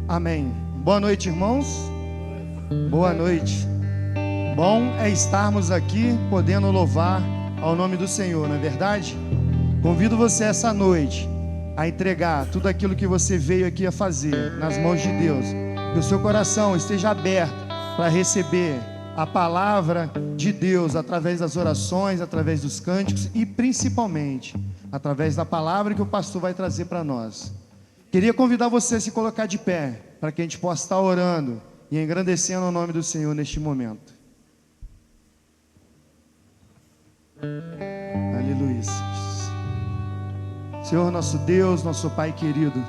Amém. Boa noite, irmãos. Boa noite. Bom é estarmos aqui podendo louvar ao nome do Senhor, não é verdade? Convido você essa noite a entregar tudo aquilo que você veio aqui a fazer nas mãos de Deus. Que o seu coração esteja aberto para receber a palavra de Deus através das orações, através dos cânticos e principalmente através da palavra que o pastor vai trazer para nós. Queria convidar você a se colocar de pé para que a gente possa estar orando e engrandecendo o nome do Senhor neste momento. Aleluia. Senhor nosso Deus, nosso Pai querido,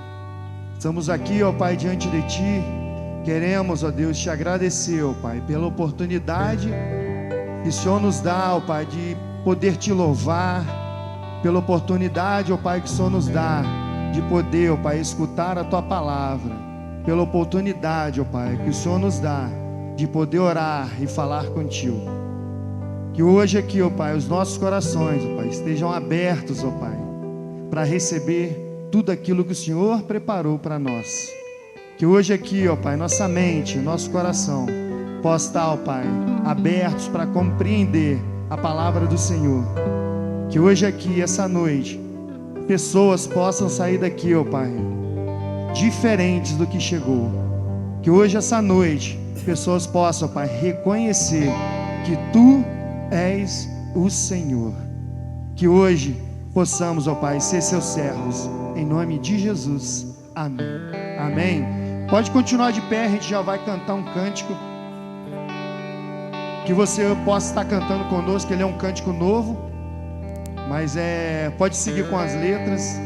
estamos aqui, ó Pai, diante de Ti. Queremos, ó Deus, Te agradecer, ó Pai, pela oportunidade que o Senhor nos dá, ó Pai, de poder Te louvar, pela oportunidade, ó Pai, que o Senhor nos dá de poder, ó Pai, escutar a Tua palavra, pela oportunidade, ó Pai, que o Senhor nos dá de poder orar e falar contigo. Que hoje aqui, ó Pai, os nossos corações, ó Pai, estejam abertos, ó Pai, para receber tudo aquilo que o Senhor preparou para nós. Que hoje aqui, ó Pai, nossa mente, nosso coração possa estar, ó Pai, abertos para compreender a palavra do Senhor. Que hoje aqui, essa noite, pessoas possam sair daqui, ó Pai, diferentes do que chegou. Que hoje, essa noite, pessoas possam, ó Pai, reconhecer que Tu és o Senhor. Que hoje possamos, ó Pai, ser Seus servos, em nome de Jesus. Amém. Amém. Pode continuar de pé, a gente já vai cantar um cântico que você possa estar cantando conosco. Ele é um cântico novo, mas pode seguir com as letras.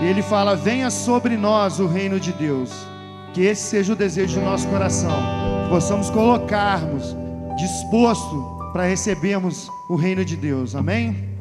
Ele fala: venha sobre nós o reino de Deus. Que esse seja o desejo do nosso coração, que possamos colocarmos disposto para recebermos o reino de Deus. Amém?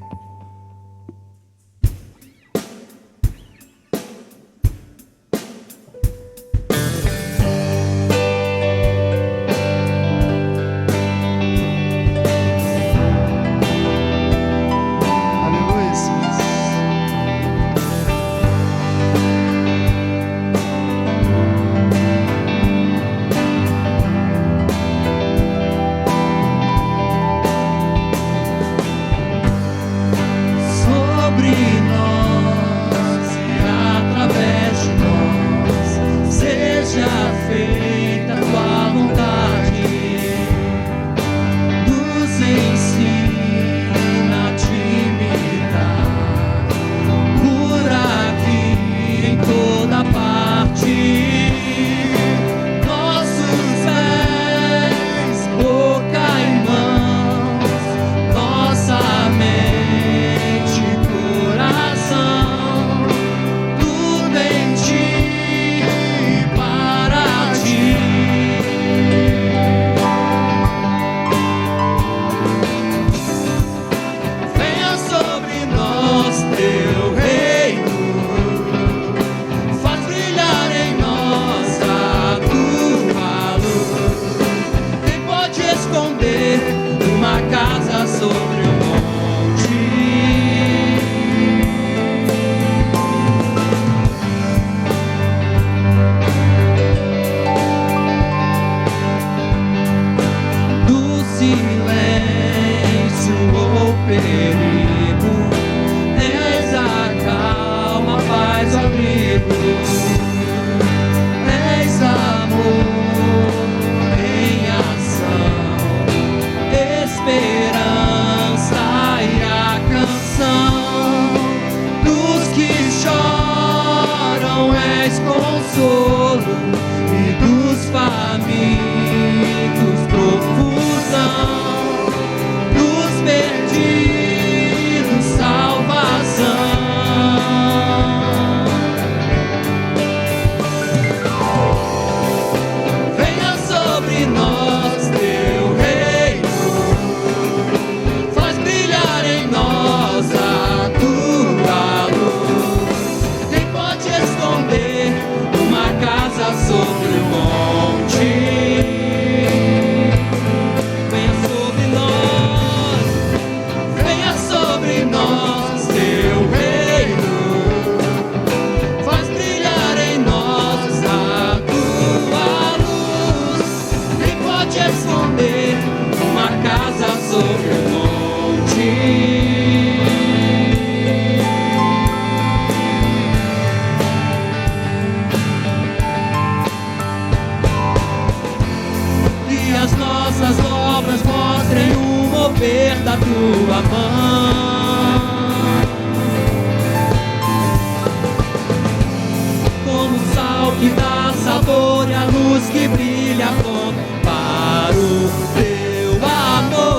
que dá sabor e a luz que brilha aponta para o teu amor.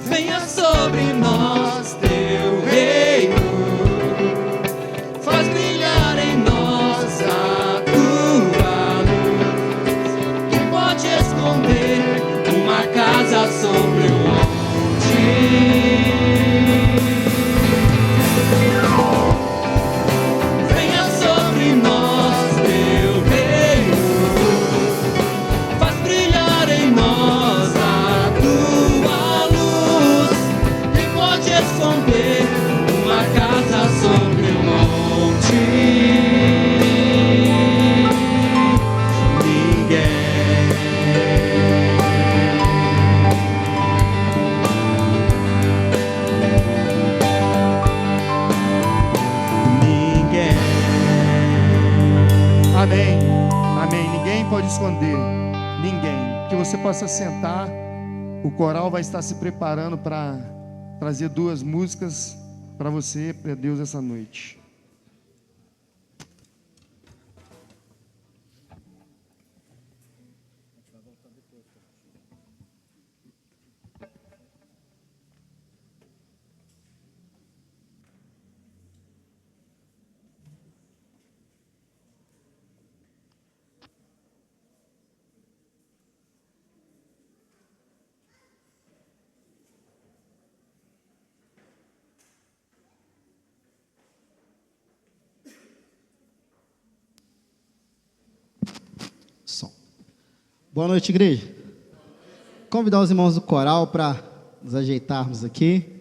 Venha sobre nós teu reino, faz brilhar em nós a tua luz, que pode esconder uma casa sobre o monte. Venha sobre nós teu reino, faz brilhar em nós a tua luz, que pode esconder uma casa sobre o monte. Amém. Amém. Ninguém pode esconder. Ninguém. Que você possa sentar. O coral vai estar se preparando para trazer 2 músicas para você, para Deus, essa noite. Som. Boa noite, igreja. Convidar os irmãos do coral para nos ajeitarmos aqui.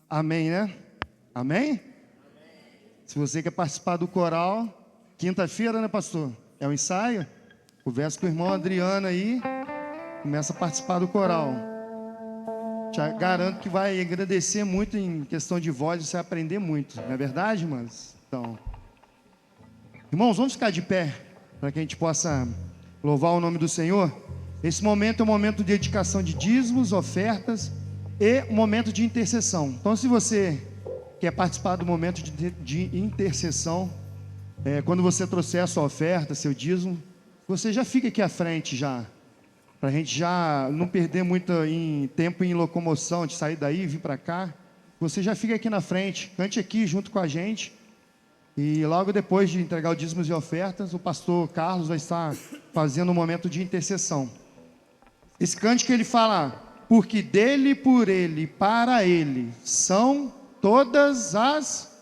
Amém, né? Amém? Se você quer participar do coral, quinta-feira, né, pastor? É o ensaio? Conversa com o irmão Adriano aí, começa a participar do coral. Te garanto que vai agradecer muito em questão de voz, você vai aprender muito, não é verdade, irmãos? Então, irmãos, vamos ficar de pé, para que a gente possa louvar o nome do Senhor. Esse momento é um momento de dedicação de dízimos, ofertas e um momento de intercessão. Então, se você quer participar do momento de intercessão, quando você trouxer a sua oferta, seu dízimo, você já fica aqui à frente já, para a gente já não perder muito tempo em locomoção, de sair daí e vir para cá. Você já fica aqui na frente, cante aqui junto com a gente. E logo depois de entregar o dízimos e ofertas, o pastor Carlos vai estar fazendo um momento de intercessão. Esse cântico ele fala: porque dele, por ele, para ele, são todas as...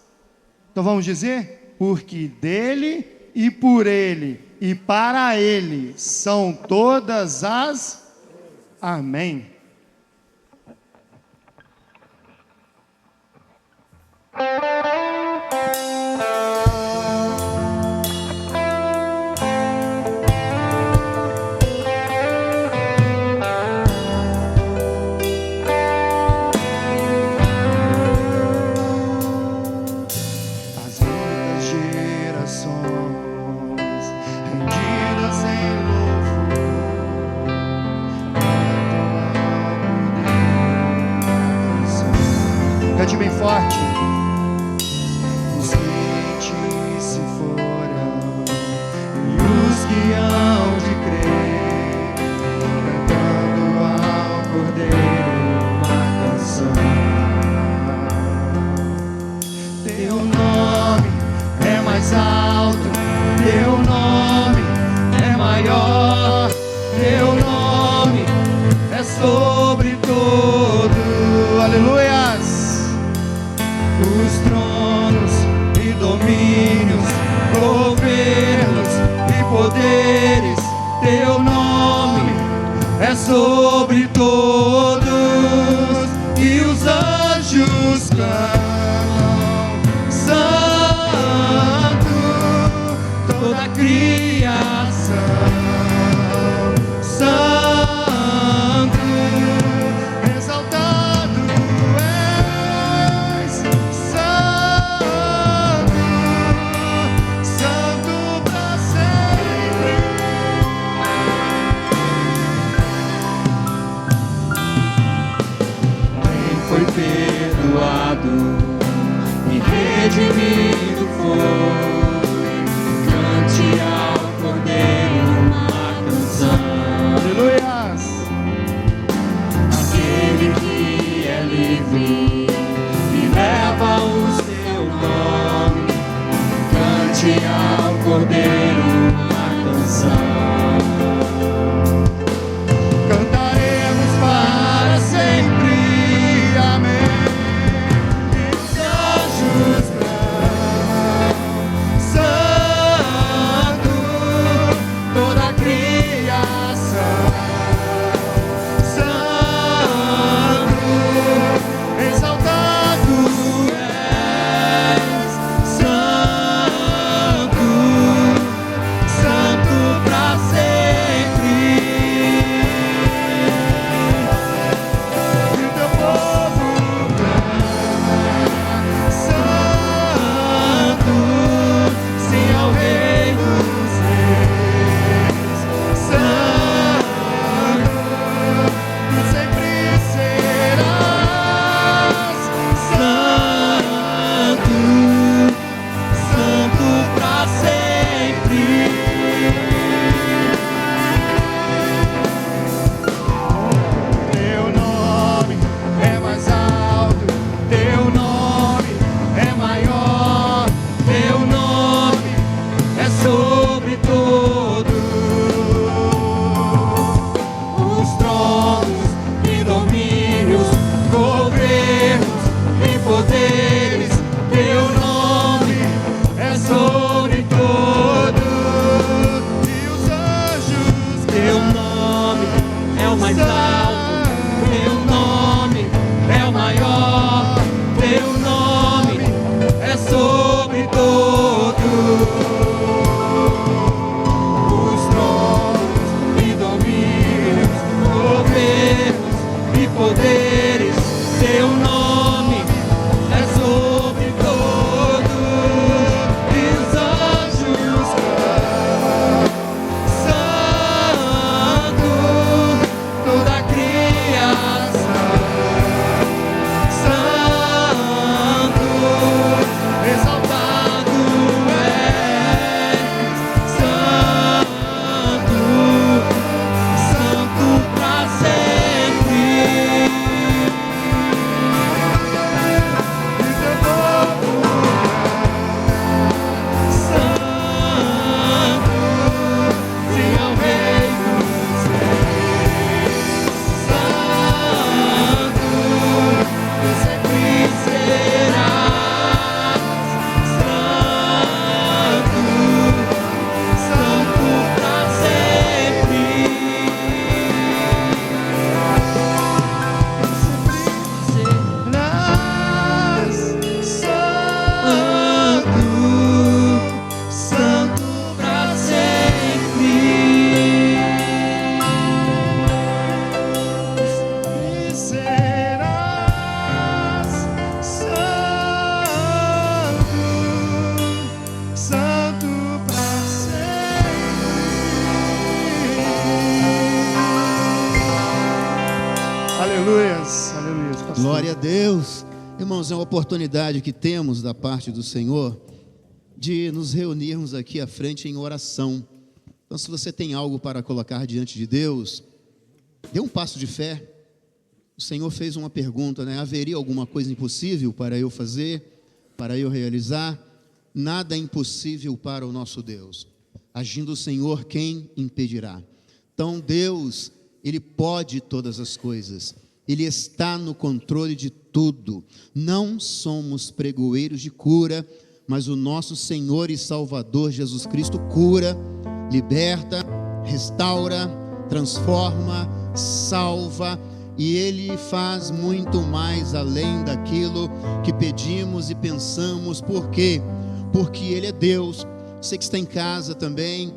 Então vamos dizer: porque dele e por ele e para ele são todas as... Amém. Cante bem forte. Os crentes se foram e os que hão de crer, cantando ao Cordeiro uma canção. Teu nome é mais alto, teu nome é maior, teu nome é sobre todo. Aleluias! Os tronos e domínios, governos e poderes, teu nome é sobre todos, e os anjos clamam, santo, toda a criação, santo. E redimido foi, cante ao Cordeiro uma canção. Aleluias! Aquele que é livre e leva o seu nome, cante ao Cordeiro uma canção. Cantaremos para sempre, amém. Pra Deus. Irmãos, é uma oportunidade que temos da parte do Senhor de nos reunirmos aqui à frente em oração. Então, se você tem algo para colocar diante de Deus, dê um passo de fé. O Senhor fez uma pergunta, né? Haveria alguma coisa impossível para eu fazer, para eu realizar? Nada é impossível para o nosso Deus. Agindo o Senhor, quem impedirá? Então, Deus, Ele pode todas as coisas. Ele está no controle de tudo. Não somos pregoeiros de cura, mas o nosso Senhor e Salvador Jesus Cristo cura, liberta, restaura, transforma, salva, e Ele faz muito mais além daquilo que pedimos e pensamos. Por quê? Porque Ele é Deus. Você que está em casa também,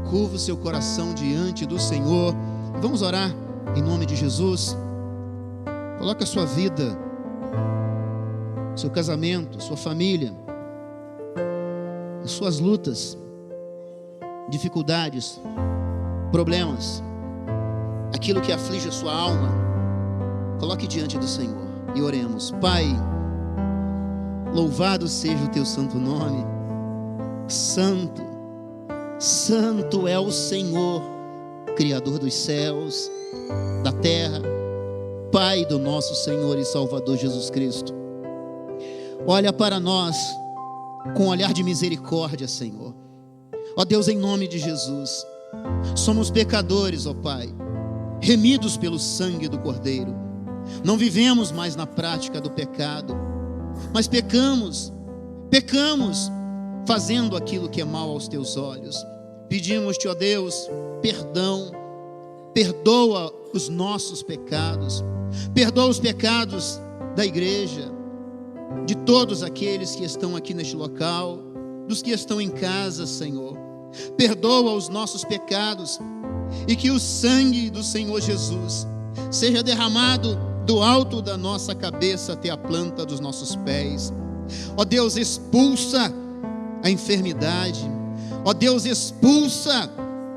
curva o seu coração diante do Senhor. Vamos orar em nome de Jesus. Coloque a sua vida, seu casamento, sua família, as suas lutas, dificuldades, problemas, aquilo que aflige a sua alma. Coloque diante do Senhor e oremos. Pai, louvado seja o teu santo nome. Santo, santo é o Senhor, Criador dos céus, da terra, Pai do nosso Senhor e Salvador Jesus Cristo. Olha para nós com um olhar de misericórdia, Senhor. Ó Deus, em nome de Jesus, somos pecadores, ó Pai, remidos pelo sangue do Cordeiro. Não vivemos mais na prática do pecado, mas pecamos fazendo aquilo que é mal aos teus olhos. Pedimos-te, ó Deus, perdão. Perdoa os nossos pecados, perdoa os pecados da igreja, de todos aqueles que estão aqui neste local, dos que estão em casa, Senhor. Perdoa os nossos pecados, e que o sangue do Senhor Jesus seja derramado do alto da nossa cabeça até a planta dos nossos pés. Ó Deus, expulsa a enfermidade. Ó Deus, expulsa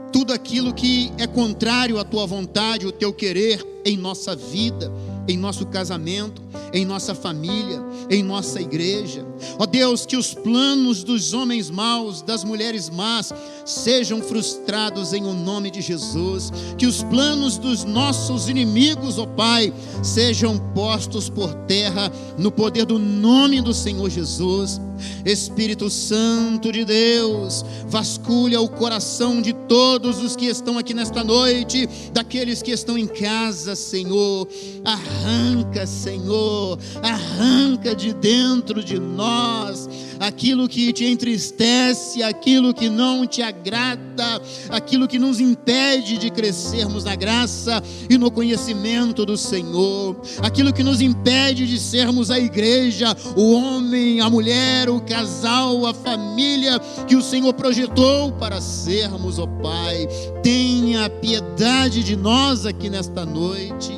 tudo aquilo que é contrário à tua vontade, o teu querer em nossa vida, em nosso casamento, em nossa família, em nossa igreja. Ó Deus, que os planos dos homens maus, das mulheres más, sejam frustrados em o nome de Jesus. Que os planos dos nossos inimigos, ó Pai, sejam postos por terra no poder do nome do Senhor Jesus. Espírito Santo de Deus, vasculha o coração de todos os que estão aqui nesta noite, daqueles que estão em casa, Senhor. Arranca, Senhor, arranca de dentro de nós aquilo que te entristece, aquilo que não te agrada, aquilo que nos impede de crescermos na graça e no conhecimento do Senhor, aquilo que nos impede de sermos a igreja, o homem, a mulher, o casal, a família que o Senhor projetou para sermos, ó Pai. Tenha piedade de nós aqui nesta noite.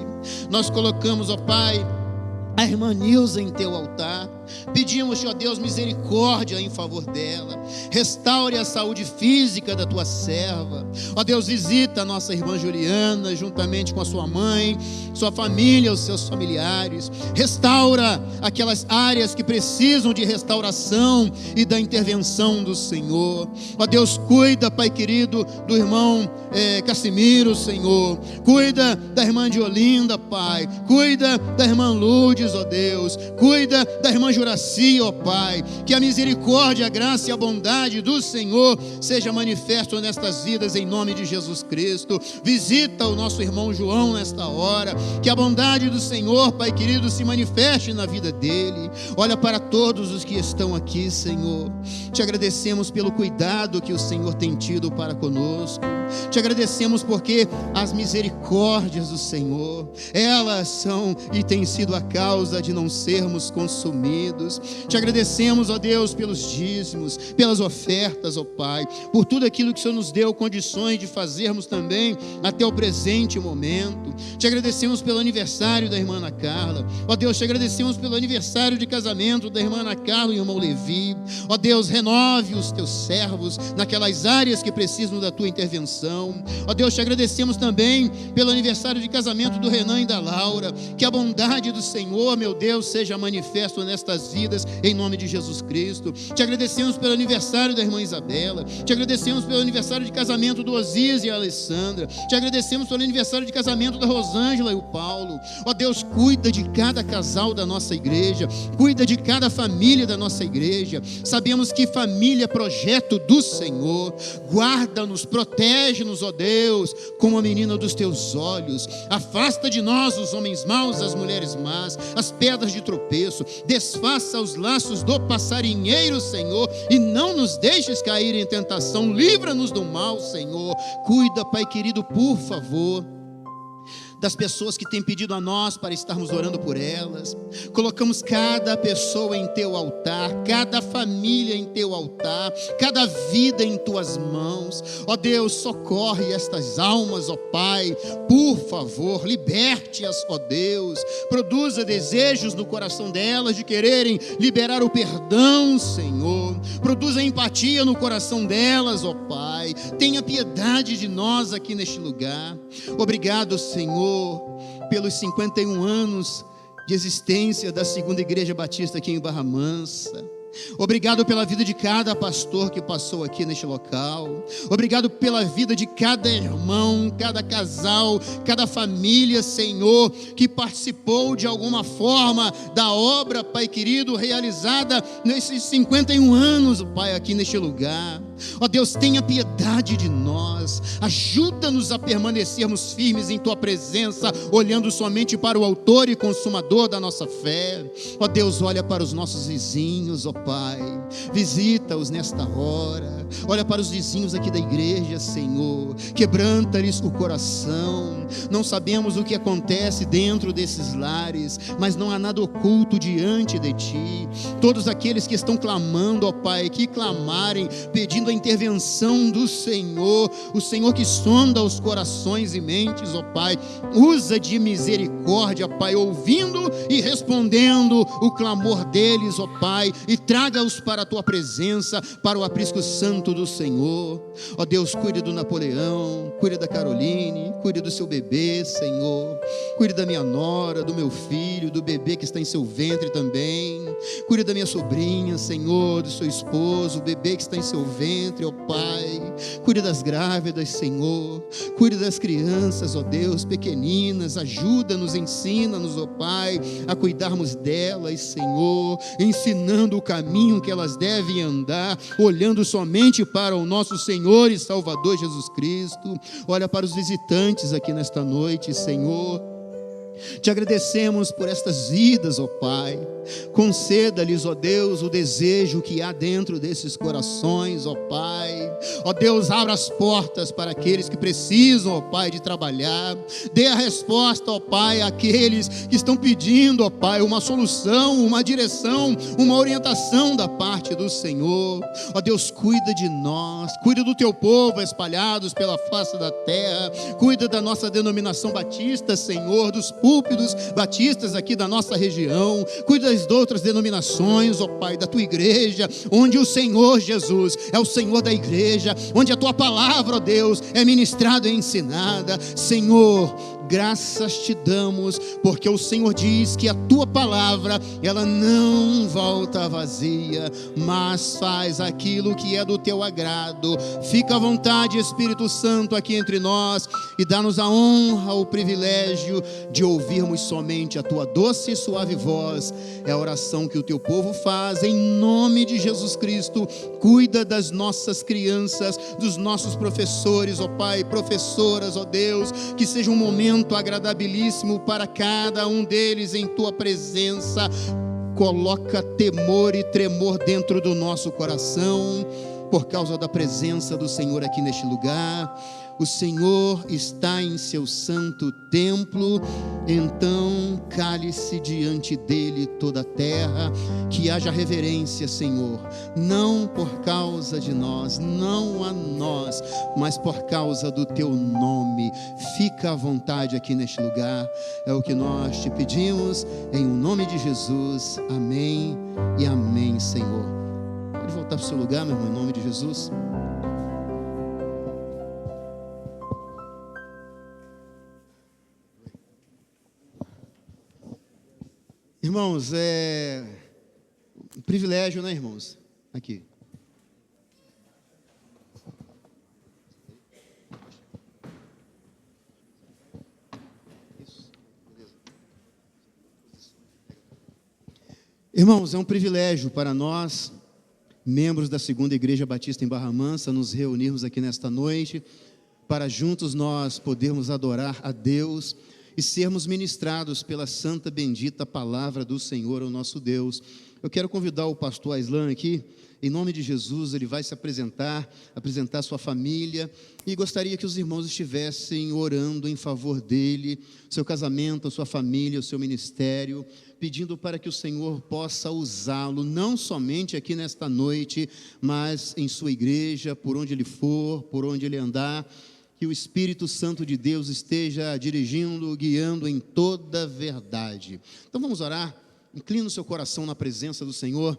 Nós colocamos, ó Pai, a irmã Nilza em teu altar. Pedimos, ó Deus, misericórdia em favor dela. Restaure a saúde física da tua serva. Ó Deus, visita a nossa irmã Juliana, juntamente com a sua mãe, sua família, os seus familiares. Restaura aquelas áreas que precisam de restauração e da intervenção do Senhor. Ó Deus, cuida, Pai querido, do irmão Cassimiro, Senhor. Cuida da irmã de Olinda, Pai. Cuida da irmã Lourdes, ó Deus. Cuida da irmã Juraci, ó Pai. Que a misericórdia, a graça e a bondade do Senhor seja manifesto nestas vidas em nome de Jesus Cristo. Visita o nosso irmão João nesta hora. Que a bondade do Senhor, Pai querido, se manifeste na vida dele. Olha para todos os que estão aqui, Senhor. Te agradecemos pelo cuidado que o Senhor tem tido para conosco. Te agradecemos porque as misericórdias do Senhor, elas são e têm sido a causa de não sermos consumidos. reunidos. Te agradecemos, ó Deus, pelos dízimos, pelas ofertas, ó Pai, por tudo aquilo que o Senhor nos deu condições de fazermos também até o presente momento. Te agradecemos pelo aniversário da irmã Ana Carla. Ó Deus, te agradecemos pelo aniversário de casamento da irmã Ana Carla e o irmão Levi. Ó Deus, renove os teus servos naquelas áreas que precisam da tua intervenção. Ó Deus, te agradecemos também pelo aniversário de casamento do Renan e da Laura. Que a bondade do Senhor, meu Deus, seja manifesto nestas vidas, em nome de Jesus Cristo. Te agradecemos pelo aniversário da irmã Isabela. Te agradecemos pelo aniversário de casamento do Osias e a Alessandra. Te agradecemos pelo aniversário de casamento da Rosângela e o Paulo. Ó Deus, cuida de cada casal da nossa igreja, cuida de cada família da nossa igreja. Sabemos que família é projeto do Senhor. Guarda-nos, protege-nos, ó Deus, como a menina dos teus olhos. Afasta de nós os homens maus, as mulheres más, as pedras de tropeço. Desfaça os laços do passarinheiro, Senhor, e não nos deixes cair em tentação. Livra-nos do mal, Senhor. Cuida, Pai querido, por favor, das pessoas que têm pedido a nós para estarmos orando por elas. Colocamos cada pessoa em teu altar, cada família em teu altar, cada vida em tuas mãos. Ó Deus, socorre estas almas, ó Pai, por favor, liberte-as, ó Deus. Produza desejos no coração delas de quererem liberar o perdão, Senhor. Produza empatia no coração delas, ó Pai. Tenha piedade de nós aqui neste lugar. Obrigado, Senhor, pelos 51 anos de existência da Segunda Igreja Batista aqui em Barra Mansa. Obrigado pela vida de cada pastor que passou aqui neste local. Obrigado pela vida de cada irmão, cada casal, cada família, Senhor, que participou de alguma forma da obra, Pai querido, realizada nesses 51 anos, Pai, aqui neste lugar. Ó Deus, tenha piedade de nós. Ajuda-nos a permanecermos firmes em Tua presença, olhando somente para o autor e consumador da nossa fé. Ó Deus, olha para os nossos vizinhos, ó Pai, visita-os nesta hora. Olha para os vizinhos aqui da igreja, Senhor, quebranta-lhes o coração. Não sabemos o que acontece dentro desses lares, mas não há nada oculto diante de Ti. Todos aqueles que estão clamando, ó Pai, que clamarem, pedindo a intervenção do Senhor, o Senhor que sonda os corações e mentes, ó Pai, usa de misericórdia, Pai, ouvindo e respondendo o clamor deles, ó Pai, e traga-os para a Tua presença, para o aprisco santo do Senhor. Ó Deus, cuide do Napoleão, cuide da Caroline, cuide do seu bebê, Senhor, cuide da minha nora, do meu filho, do bebê que está em seu ventre também, cuide da minha sobrinha, Senhor, do seu esposo, o bebê que está em seu ventre, ó Pai, cuide das grávidas, Senhor, cuide das crianças, ó Deus, pequeninas, ajuda-nos, ensina-nos, ó Pai, a cuidarmos delas, Senhor, ensinando o caminho que elas devem andar, olhando somente para o nosso Senhor e Salvador Jesus Cristo. Olha para os visitantes aqui nesta noite, Senhor. Te agradecemos por estas vidas, ó Pai. Conceda-lhes, ó Deus, o desejo que há dentro desses corações, ó Pai. Ó Deus, abra as portas para aqueles que precisam, ó Pai, de trabalhar. Dê a resposta, ó Pai, àqueles que estão pedindo, ó Pai, uma solução, uma direção, uma orientação da parte do Senhor. Ó Deus, cuida de nós, cuida do Teu povo espalhados pela face da terra. Cuida da nossa denominação batista, Senhor, dos púlpitos batistas aqui da nossa região. Cuida de outras denominações, ó Pai, da Tua igreja, onde o Senhor Jesus é o Senhor da igreja, onde a Tua palavra, ó Deus, é ministrada e ensinada. Senhor, graças te damos, porque o Senhor diz que a Tua palavra, ela não volta vazia, mas faz aquilo que é do Teu agrado. Fica à vontade, Espírito Santo, aqui entre nós, e dá-nos a honra, o privilégio de ouvirmos somente a Tua doce e suave voz. É a oração que o Teu povo faz, em nome de Jesus Cristo. Cuida das nossas crianças, dos nossos professores, ó Pai, professoras, ó Deus, que seja um momento agradabilíssimo para cada um deles em Tua presença. Coloca temor e tremor dentro do nosso coração. por causa da presença do Senhor aqui neste lugar. O Senhor está em seu santo templo, então cale-se diante dele toda a terra, que haja reverência, Senhor, não por causa de nós, não a nós, mas por causa do teu nome. Fica à vontade aqui neste lugar, é o que nós te pedimos, em o nome de Jesus, amém e amém, Senhor. Pode voltar para o seu lugar, meu irmão, em nome de Jesus. Irmãos, é um privilégio, né, irmãos? Aqui. Irmãos, é um privilégio para nós, membros da Segunda Igreja Batista em Barra Mansa, nos reunirmos aqui nesta noite, para juntos nós podermos adorar a Deus e sermos ministrados pela santa bendita palavra do Senhor, o nosso Deus. Eu quero convidar o pastor Aislan aqui, em nome de Jesus. Ele vai se apresentar sua família, e gostaria que os irmãos estivessem orando em favor dele, seu casamento, a sua família, o seu ministério, pedindo para que o Senhor possa usá-lo, não somente aqui nesta noite, mas em sua igreja, por onde ele for, por onde ele andar, que o Espírito Santo de Deus esteja dirigindo, guiando em toda verdade. Então vamos orar. Inclina o seu coração na presença do Senhor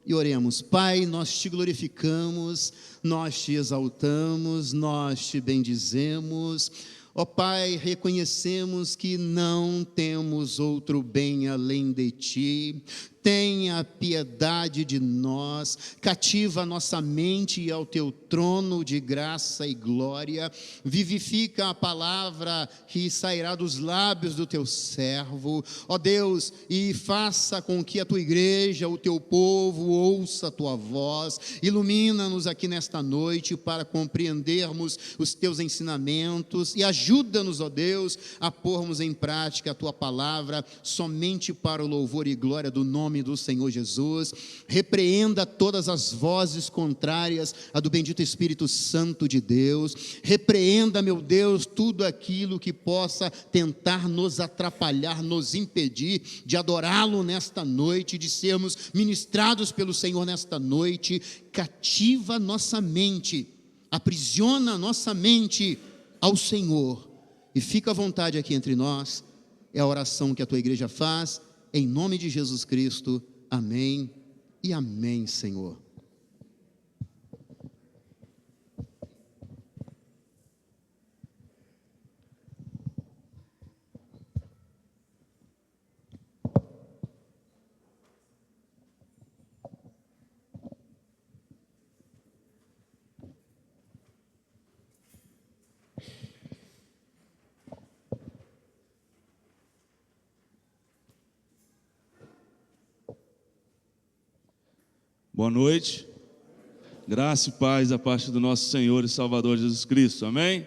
e oremos. Pai, nós te glorificamos, nós te exaltamos, nós te bendizemos. Ó Pai, reconhecemos que não temos outro bem além de ti. Tenha piedade de nós, cativa a nossa mente ao teu trono de graça e glória, vivifica a palavra que sairá dos lábios do teu servo, ó Deus, e faça com que a tua igreja, o teu povo, ouça a tua voz. Ilumina-nos aqui nesta noite para compreendermos os teus ensinamentos, e ajuda-nos, ó Deus, a pormos em prática a tua palavra, somente para o louvor e glória do nome do Senhor Jesus. Repreenda todas as vozes contrárias a do bendito Espírito Santo de Deus. Repreenda, meu Deus, tudo aquilo que possa tentar nos atrapalhar, nos impedir de adorá-lo nesta noite, de sermos ministrados pelo Senhor nesta noite. Cativa nossa mente, aprisiona nossa mente ao Senhor, e fica à vontade aqui entre nós. É a oração que a tua igreja faz, em nome de Jesus Cristo, amém e amém, Senhor. Boa noite, graça e paz da parte do nosso Senhor e Salvador Jesus Cristo, amém?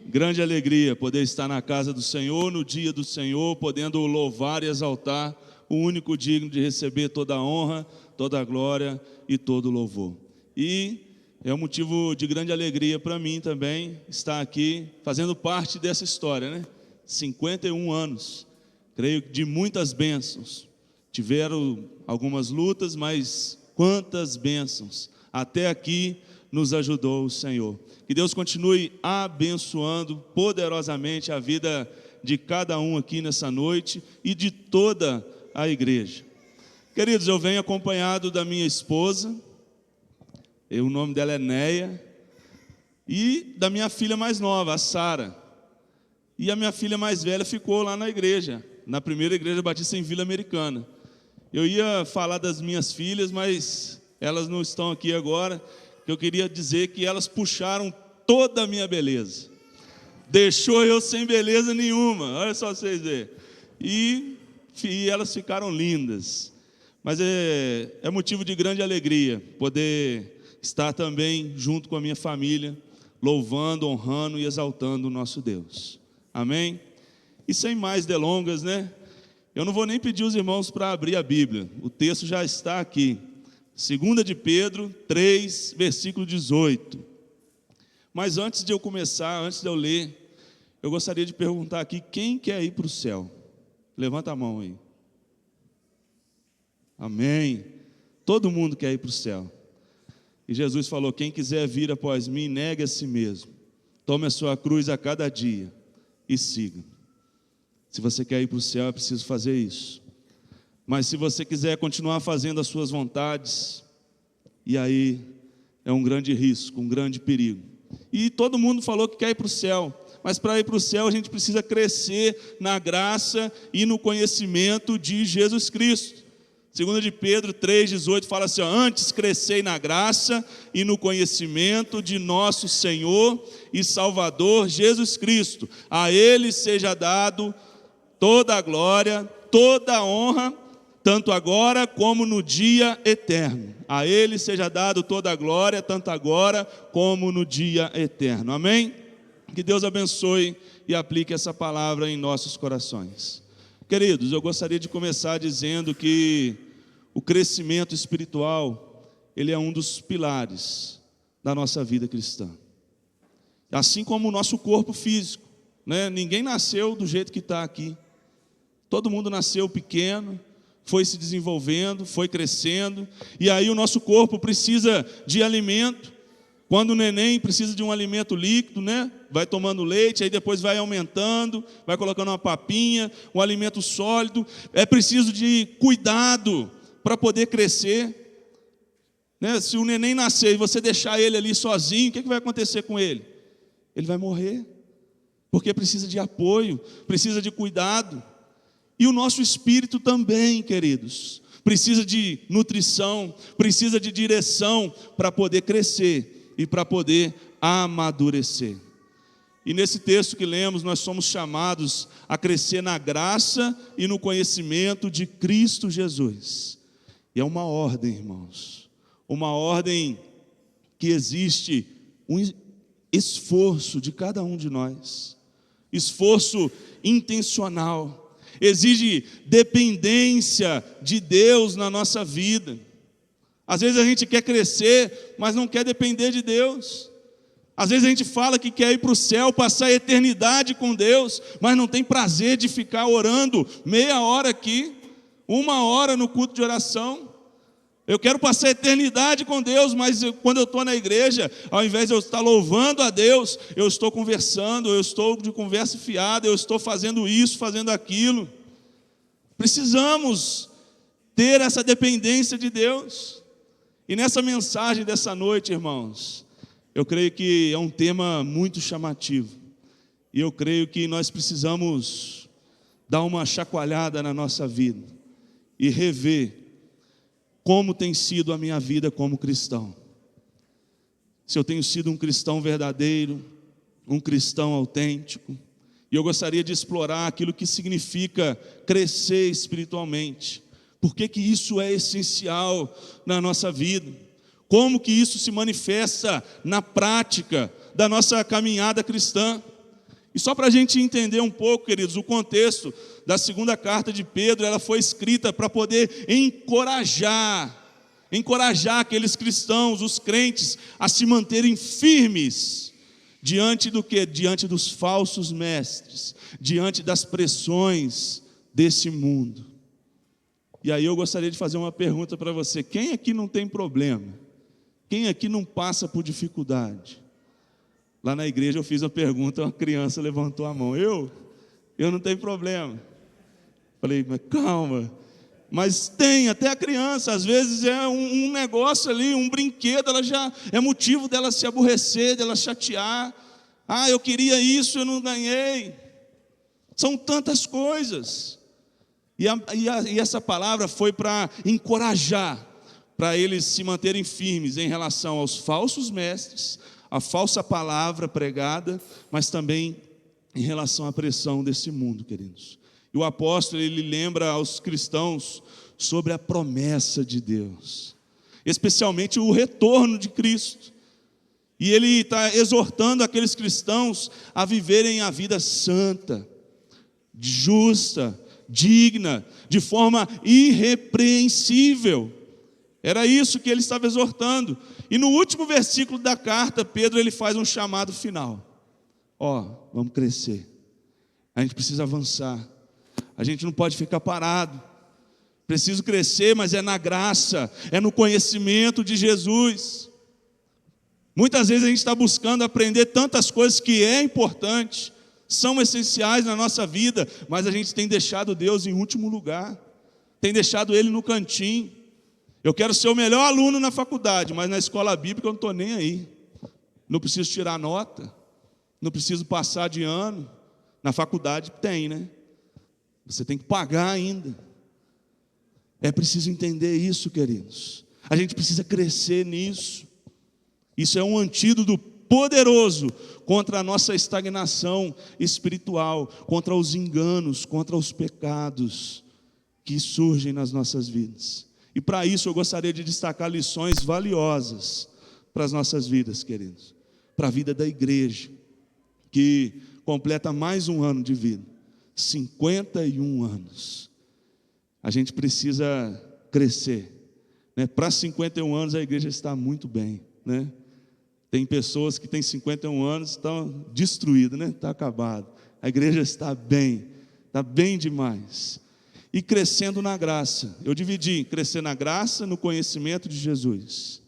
Grande alegria poder estar na casa do Senhor, no dia do Senhor, podendo louvar e exaltar o único digno de receber toda a honra, toda a glória e todo o louvor. E é um motivo de grande alegria para mim também estar aqui, fazendo parte dessa história, né? 51 anos, creio de muitas bênçãos. Tiveram algumas lutas, mas quantas bênçãos até aqui nos ajudou o Senhor. Que Deus continue abençoando poderosamente a vida de cada um aqui nessa noite e de toda a igreja. Queridos, eu venho acompanhado da minha esposa, o nome dela é Neia, e da minha filha mais nova, a Sara. E a minha filha mais velha ficou lá na igreja, na primeira igreja batista em Vila Americana. Eu ia falar das minhas filhas, mas elas não estão aqui agora. Eu queria dizer que elas puxaram toda a minha beleza. Deixou eu sem beleza nenhuma, olha só vocês verem. E elas ficaram lindas. Mas é motivo de grande alegria poder estar também junto com a minha família, louvando, honrando e exaltando o nosso Deus. Amém? E sem mais delongas, né? Eu não vou nem pedir os irmãos para abrir a Bíblia, o texto já está aqui, 2 de Pedro 3, versículo 18. Mas antes de eu começar, antes de eu ler, eu gostaria de perguntar aqui, quem quer ir para o céu? Levanta a mão aí. Amém. Todo mundo quer ir para o céu. E Jesus falou, quem quiser vir após mim, negue a si mesmo. Tome a sua cruz a cada dia e siga. Se você quer ir para o céu, é preciso fazer isso. Mas se você quiser continuar fazendo as suas vontades, e aí é um grande risco, um grande perigo. E todo mundo falou que quer ir para o céu, mas para ir para o céu a gente precisa crescer na graça e no conhecimento de Jesus Cristo. 2 de Pedro 3,18 fala assim, antes crescei na graça e no conhecimento de nosso Senhor e Salvador Jesus Cristo. A Ele seja dado toda a glória, toda a honra, tanto agora como no dia eterno. A Ele seja dado toda a glória, tanto agora como no dia eterno. Amém? Que Deus abençoe e aplique essa palavra em nossos corações. Queridos, eu gostaria de começar dizendo que o crescimento espiritual, ele é um dos pilares da nossa vida cristã. Assim como o nosso corpo físico, né? Ninguém nasceu do jeito que está aqui. Todo mundo nasceu pequeno, foi se desenvolvendo, foi crescendo, e aí o nosso corpo precisa de alimento. Quando o neném precisa de um alimento líquido, né? Vai tomando leite, aí depois vai aumentando, vai colocando uma papinha, um alimento sólido. É preciso de cuidado para poder crescer, né? Se o neném nascer e você deixar ele ali sozinho, o que vai acontecer com ele? Ele vai morrer, porque precisa de apoio, precisa de cuidado. E o nosso espírito também, queridos, precisa de nutrição, precisa de direção para poder crescer e para poder amadurecer. E nesse texto que lemos, nós somos chamados a crescer na graça e no conhecimento de Cristo Jesus. E é uma ordem, irmãos, uma ordem que existe um esforço de cada um de nós, esforço intencional, exige dependência de Deus na nossa vida. Às vezes a gente quer crescer, mas não quer depender de Deus. Às vezes a gente fala que quer ir para o céu, passar a eternidade com Deus, mas não tem prazer de ficar orando meia hora aqui, 1 hora no culto de oração. Eu quero passar a eternidade com Deus, mas quando eu estou na igreja, ao invés de eu estar louvando a Deus, eu estou conversando, eu estou de conversa fiada, eu estou fazendo isso, fazendo aquilo. Precisamos ter essa dependência de Deus. E nessa mensagem dessa noite, irmãos, eu creio que é um tema muito chamativo. E eu creio que nós precisamos dar uma chacoalhada na nossa vida e rever como tem sido a minha vida como cristão. Se eu tenho sido um cristão verdadeiro, um cristão autêntico. E eu gostaria de explorar aquilo que significa crescer espiritualmente. Por que isso é essencial na nossa vida? Como que isso se manifesta na prática da nossa caminhada cristã? E só para a gente entender um pouco, queridos, o contexto da segunda carta de Pedro, ela foi escrita para poder encorajar aqueles cristãos, os crentes, a se manterem firmes diante do quê? Diante dos falsos mestres, diante das pressões desse mundo. E aí eu gostaria de fazer uma pergunta para você: quem aqui não tem problema? Quem aqui não passa por dificuldade? Lá na igreja eu fiz uma pergunta, uma criança levantou a mão. Eu não tenho problema. Falei, mas calma. Mas tem, até a criança, às vezes é um negócio ali, um brinquedo, ela já é motivo dela se aborrecer, dela chatear. Ah, eu queria isso, eu não ganhei. São tantas coisas. E essa palavra foi para encorajar, para eles se manterem firmes em relação aos falsos mestres, a falsa palavra pregada, mas também em relação à pressão desse mundo, queridos. E o apóstolo, ele lembra aos cristãos sobre a promessa de Deus, especialmente o retorno de Cristo. E ele está exortando aqueles cristãos a viverem a vida santa, justa, digna, de forma irrepreensível. Era isso que ele estava exortando. E no último versículo da carta, Pedro ele faz um chamado final. Vamos crescer. A gente precisa avançar. A gente não pode ficar parado. Preciso crescer, mas é na graça, é no conhecimento de Jesus. Muitas vezes a gente está buscando aprender tantas coisas que é importante, são essenciais na nossa vida, mas a gente tem deixado Deus em último lugar, tem deixado Ele no cantinho. Eu quero ser o melhor aluno na faculdade, mas na escola bíblica eu não estou nem aí. Não preciso tirar nota, não preciso passar de ano. Na faculdade tem, né? Você tem que pagar ainda. É preciso entender isso, queridos. A gente precisa crescer nisso. Isso é um antídoto poderoso contra a nossa estagnação espiritual, contra os enganos, contra os pecados que surgem nas nossas vidas. E para isso eu gostaria de destacar lições valiosas para as nossas vidas, queridos. Para a vida da igreja, que completa mais um ano de vida, 51 anos. A gente precisa crescer, né? Para 51 anos a igreja está muito bem, né? Tem pessoas que têm 51 anos e estão destruídas, né? Está acabado. A igreja está bem demais. E crescendo na graça. Eu dividi crescer na graça, no conhecimento de Jesus.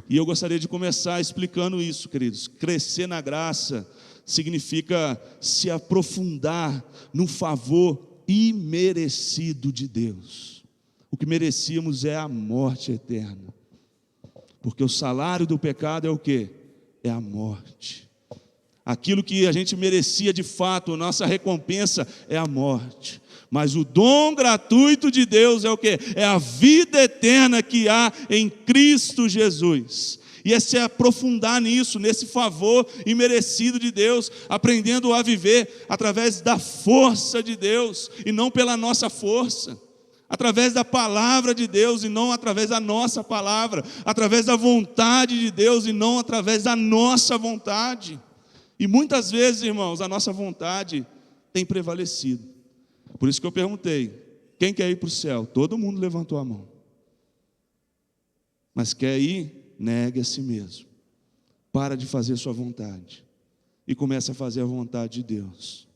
E eu gostaria de começar explicando isso, queridos. Crescer na graça significa se aprofundar no favor imerecido de Deus. O que merecíamos é a morte eterna. Porque o salário do pecado é o quê? É a morte. Aquilo que a gente merecia de fato, nossa recompensa é a morte. Mas o dom gratuito de Deus é o quê? É a vida eterna que há em Cristo Jesus. E é se aprofundar nisso, nesse favor imerecido de Deus, aprendendo a viver através da força de Deus e não pela nossa força. Através da palavra de Deus e não através da nossa palavra, através da vontade de Deus e não através da nossa vontade. E muitas vezes, irmãos, a nossa vontade tem prevalecido. Por isso que eu perguntei, quem quer ir para o céu? Todo mundo levantou a mão. Mas quer ir? Negue a si mesmo. Para de fazer sua vontade e comece a fazer a vontade de Deus.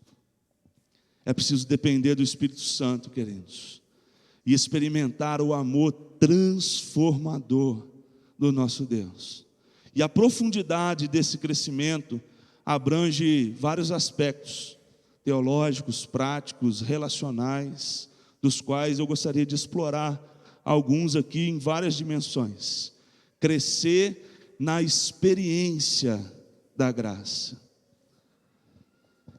É preciso depender do Espírito Santo, queridos, e experimentar o amor transformador do nosso Deus. E a profundidade desse crescimento abrange vários aspectos teológicos, práticos, relacionais, dos quais eu gostaria de explorar alguns aqui em várias dimensões. Crescer na experiência da graça.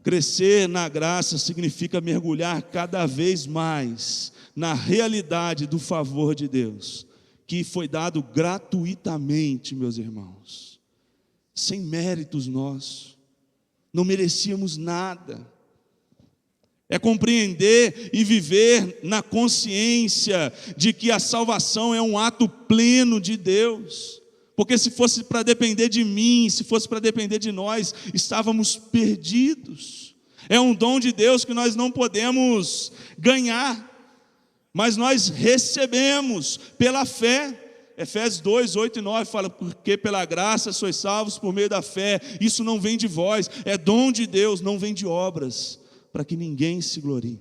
Crescer na graça significa mergulhar cada vez mais na realidade do favor de Deus, que foi dado gratuitamente, meus irmãos, sem méritos nossos, não merecíamos nada. É compreender e viver na consciência de que a salvação é um ato pleno de Deus, porque se fosse para depender de mim, se fosse para depender de nós, estávamos perdidos. É um dom de Deus que nós não podemos ganhar, mas nós recebemos pela fé. Efésios 2, 8 e 9 fala, porque pela graça sois salvos por meio da fé, isso não vem de vós, é dom de Deus, não vem de obras, para que ninguém se glorie.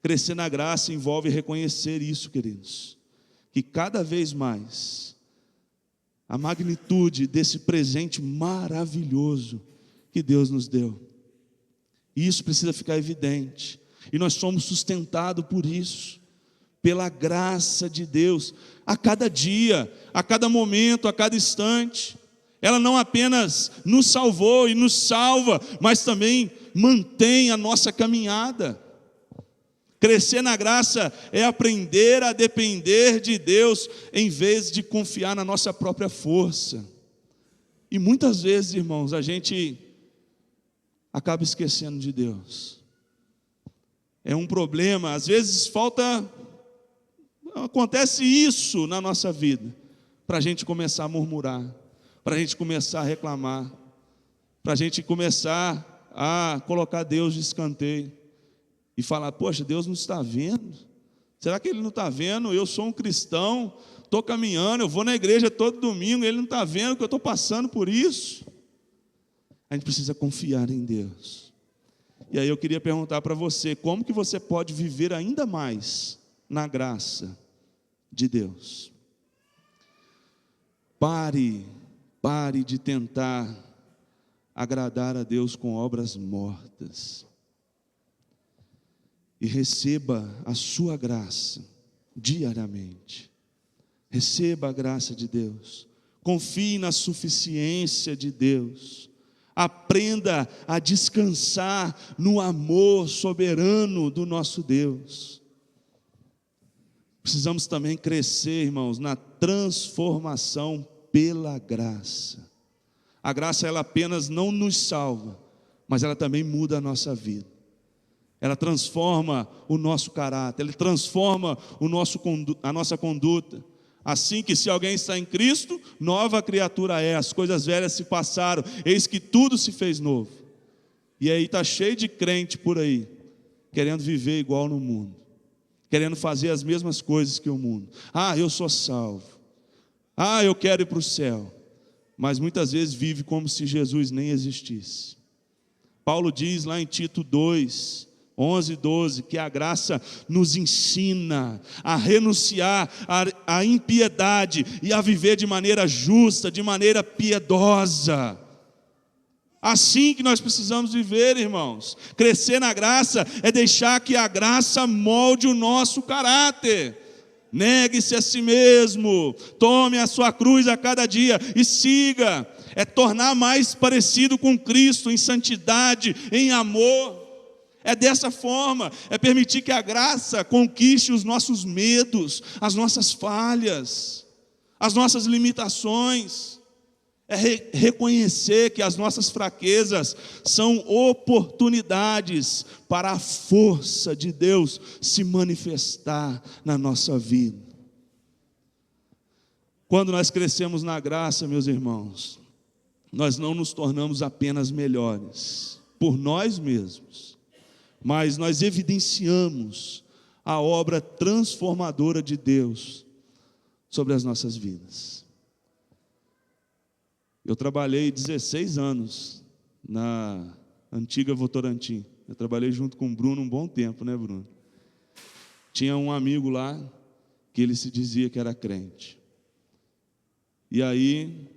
Crescer na graça envolve reconhecer isso, queridos, que cada vez mais a magnitude desse presente maravilhoso que Deus nos deu, e isso precisa ficar evidente, e nós somos sustentados por isso, pela graça de Deus, a cada dia, a cada momento, a cada instante. Ela não apenas nos salvou e nos salva, mas também mantém a nossa caminhada. Crescer na graça é aprender a depender de Deus, em vez de confiar na nossa própria força. E muitas vezes, irmãos, a gente acaba esquecendo de Deus. É um problema, às vezes acontece isso na nossa vida, para a gente começar a murmurar, para a gente começar a reclamar, para a gente começar a colocar Deus de escanteio, e falar, poxa, Deus não está vendo, Será que ele não está vendo? Eu sou um cristão, estou caminhando, eu vou na igreja todo domingo, ele não está vendo que eu estou passando por isso? A gente precisa confiar em Deus. E aí eu queria perguntar para você, como que você pode viver ainda mais na graça de Deus? Pare de tentar agradar a Deus com obras mortas. E receba a sua graça diariamente. Receba a graça de Deus. Confie na suficiência de Deus. Aprenda a descansar no amor soberano do nosso Deus. Precisamos também crescer, irmãos, na transformação pela graça. A graça, ela apenas não nos salva, mas ela também muda a nossa vida. Ela transforma o nosso caráter, ela transforma a nossa conduta. Assim que se alguém está em Cristo, nova criatura é, as coisas velhas se passaram, eis que tudo se fez novo. E aí está cheio de crente por aí, querendo viver igual no mundo, querendo fazer as mesmas coisas que o mundo. Ah, eu sou salvo. Ah, eu quero ir para o céu. Mas muitas vezes vive como se Jesus nem existisse. Paulo diz lá em Tito 2, 11 e 12, que a graça nos ensina a renunciar à impiedade e a viver de maneira justa, de maneira piedosa. Assim que nós precisamos viver, irmãos. Crescer na graça é deixar que a graça molde o nosso caráter. Negue-se a si mesmo, tome a sua cruz a cada dia e siga. É tornar mais parecido com Cristo em santidade, em amor. É dessa forma, é permitir que a graça conquiste os nossos medos, as nossas falhas, as nossas limitações. É reconhecer que as nossas fraquezas são oportunidades para a força de Deus se manifestar na nossa vida. Quando nós crescemos na graça, meus irmãos, nós não nos tornamos apenas melhores por nós mesmos, mas nós evidenciamos a obra transformadora de Deus sobre as nossas vidas. Eu trabalhei 16 anos na antiga Votorantim. Eu trabalhei junto com o Bruno um bom tempo, né, Bruno? Tinha um amigo lá que ele se dizia que era crente. E aí,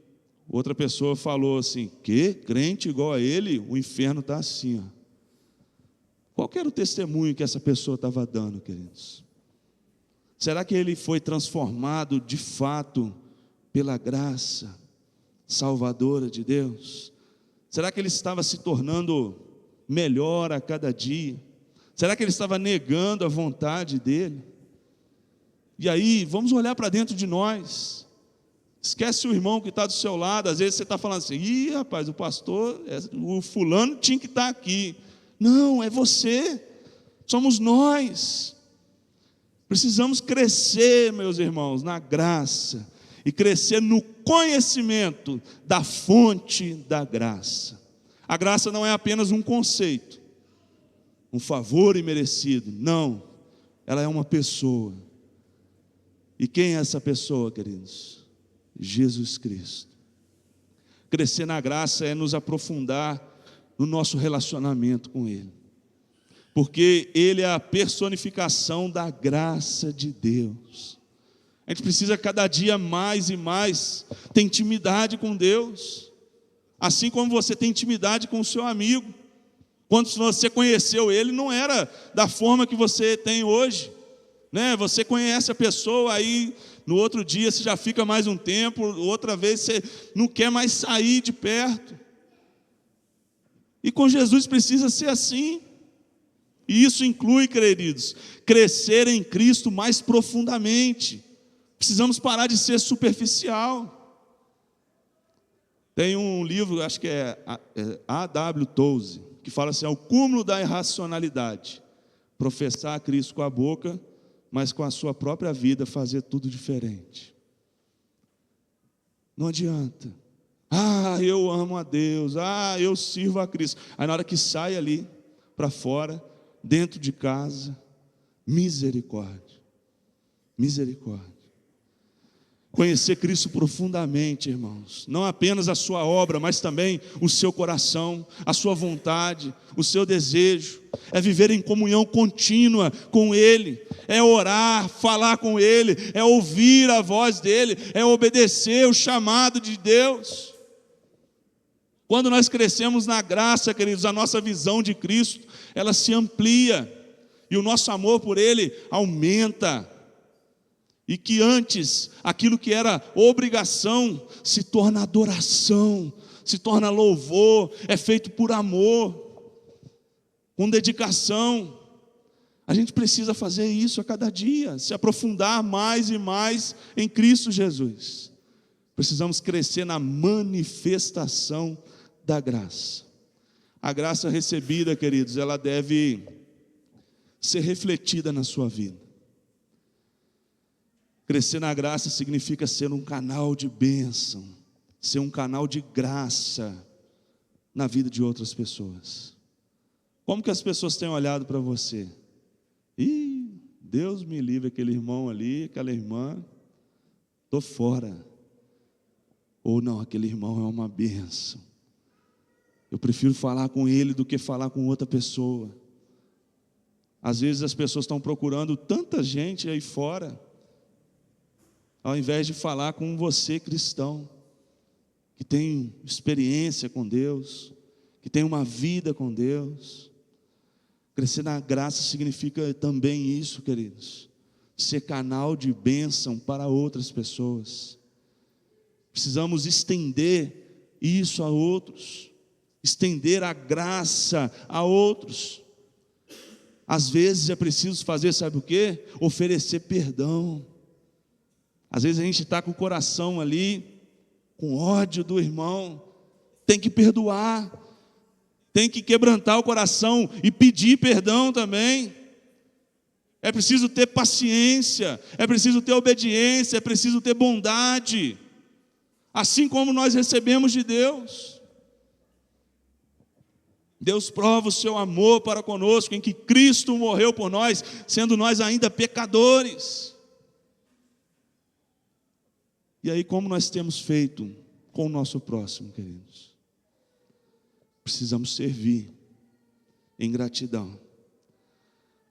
outra pessoa falou assim: que crente igual a ele, o inferno está assim, ó. Qual que era o testemunho que essa pessoa estava dando, queridos? Será que ele foi transformado de fato pela graça salvadora de Deus? Será que ele estava se tornando melhor a cada dia? Será que ele estava negando a vontade dele? E aí, vamos olhar para dentro de nós. Esquece o irmão que está do seu lado. Às vezes você está falando assim: ih, rapaz, o pastor, o fulano tinha que estar aqui. Não, é você, somos nós. Precisamos crescer, meus irmãos, na graça e crescer no conhecimento da fonte da graça. A graça não é apenas um conceito, um favor imerecido. Não, ela é uma pessoa. E quem é essa pessoa, queridos? Jesus Cristo. Crescer na graça é nos aprofundar no nosso relacionamento com Ele, porque Ele é a personificação da graça de Deus. A gente precisa cada dia mais e mais ter intimidade com Deus, assim como você tem intimidade com o seu amigo. Quando você conheceu ele, não era da forma que você tem hoje, né? Você conhece a pessoa, aí no outro dia você já fica mais um tempo, outra vez você não quer mais sair de perto. E com Jesus precisa ser assim. E isso inclui, queridos, crescer em Cristo mais profundamente. Precisamos parar de ser superficial. Tem um livro, acho que é A.W. Tozer, que fala assim: o cúmulo da irracionalidade, professar a Cristo com a boca, mas com a sua própria vida fazer tudo diferente. Não adianta. Ah, eu amo a Deus, ah, eu sirvo a Cristo. Aí na hora que sai ali para fora, dentro de casa, misericórdia. Misericórdia. Conhecer Cristo profundamente, irmãos. Não apenas a sua obra, mas também o seu coração, a sua vontade, o seu desejo. É viver em comunhão contínua com Ele. É orar, falar com Ele. É ouvir a voz dEle. É obedecer o chamado de Deus. Quando nós crescemos na graça, queridos, a nossa visão de Cristo, ela se amplia. E o nosso amor por Ele aumenta. E que antes, aquilo que era obrigação, se torna adoração, se torna louvor, é feito por amor, com dedicação. A gente precisa fazer isso a cada dia, se aprofundar mais e mais em Cristo Jesus. Precisamos crescer na manifestação da graça. A graça recebida, queridos, ela deve ser refletida na sua vida. Crescer na graça significa ser um canal de bênção, ser um canal de graça na vida de outras pessoas. Como que as pessoas têm olhado para você? Ih, Deus me livre, aquele irmão ali, aquela irmã, estou fora. Ou não, aquele irmão é uma bênção. Eu prefiro falar com ele do que falar com outra pessoa. Às vezes as pessoas estão procurando tanta gente aí fora, ao invés de falar com você, cristão, que tem experiência com Deus, que tem uma vida com Deus. Crescer na graça significa também isso, queridos, ser canal de bênção para outras pessoas. Precisamos estender isso a outros, estender a graça a outros. Às vezes é preciso fazer, sabe o quê? Oferecer perdão. Às vezes a gente está com o coração ali, com ódio do irmão, tem que perdoar, tem que quebrantar o coração e pedir perdão também. É preciso ter paciência, é preciso ter obediência, é preciso ter bondade, assim como nós recebemos de Deus. Deus prova o seu amor para conosco, em que Cristo morreu por nós, sendo nós ainda pecadores. E aí, como nós temos feito com o nosso próximo, queridos? Precisamos servir em gratidão.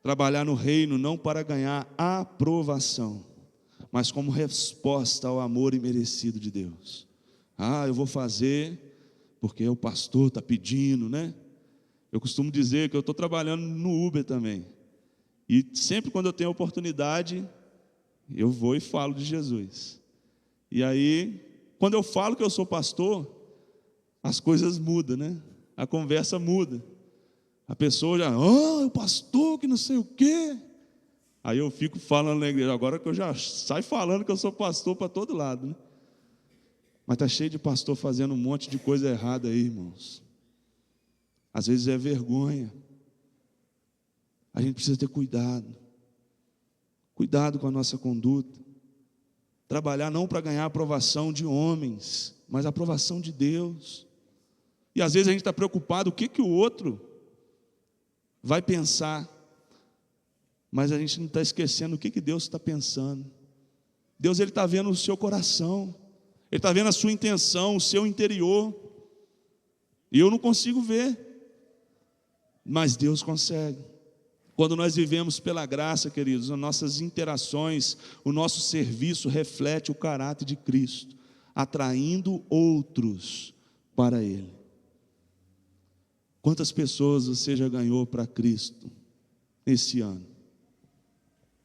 Trabalhar no reino não para ganhar aprovação, mas como resposta ao amor imerecido de Deus. Ah, eu vou fazer porque o pastor está pedindo, né? Eu costumo dizer que eu estou trabalhando no Uber também. E sempre quando eu tenho oportunidade, eu vou e falo de Jesus. E aí, quando eu falo que eu sou pastor, as coisas mudam, né? A conversa muda. A pessoa já, o pastor que não sei o quê. Aí eu fico falando na igreja, agora que eu já saio falando que eu sou pastor para todo lado, né? Mas está cheio de pastor fazendo um monte de coisa errada aí, irmãos. Às vezes é vergonha. A gente precisa ter cuidado. Cuidado com a nossa conduta. Trabalhar não para ganhar a aprovação de homens, mas a aprovação de Deus. E às vezes a gente está preocupado o que o outro vai pensar, mas a gente não está esquecendo o que Deus está pensando. Deus, Ele está vendo o seu coração, Ele está vendo a sua intenção, o seu interior, e eu não consigo ver, mas Deus consegue. Quando nós vivemos pela graça, queridos, as nossas interações, o nosso serviço reflete o caráter de Cristo, atraindo outros para Ele. Quantas pessoas você já ganhou para Cristo esse ano?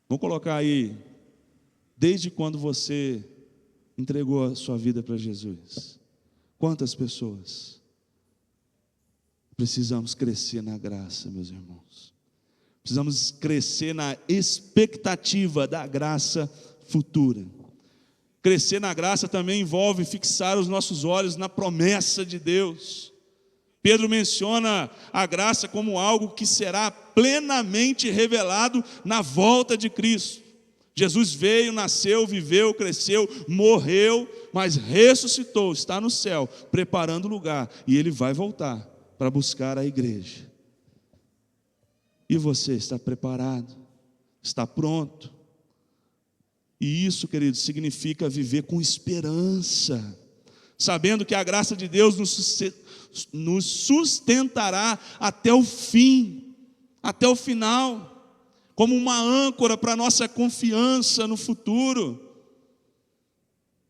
Vamos colocar aí, desde quando você entregou a sua vida para Jesus? Quantas pessoas? Precisamos crescer na graça, meus irmãos. Precisamos crescer na expectativa da graça futura. Crescer na graça também envolve fixar os nossos olhos na promessa de Deus. Pedro menciona a graça como algo que será plenamente revelado na volta de Cristo. Jesus veio, nasceu, viveu, cresceu, morreu, mas ressuscitou, está no céu, preparando o lugar, e Ele vai voltar para buscar a igreja. E você está preparado? Está pronto? E isso, queridos, significa viver com esperança, sabendo que a graça de Deus nos sustentará até o fim, até o final, como uma âncora para a nossa confiança no futuro.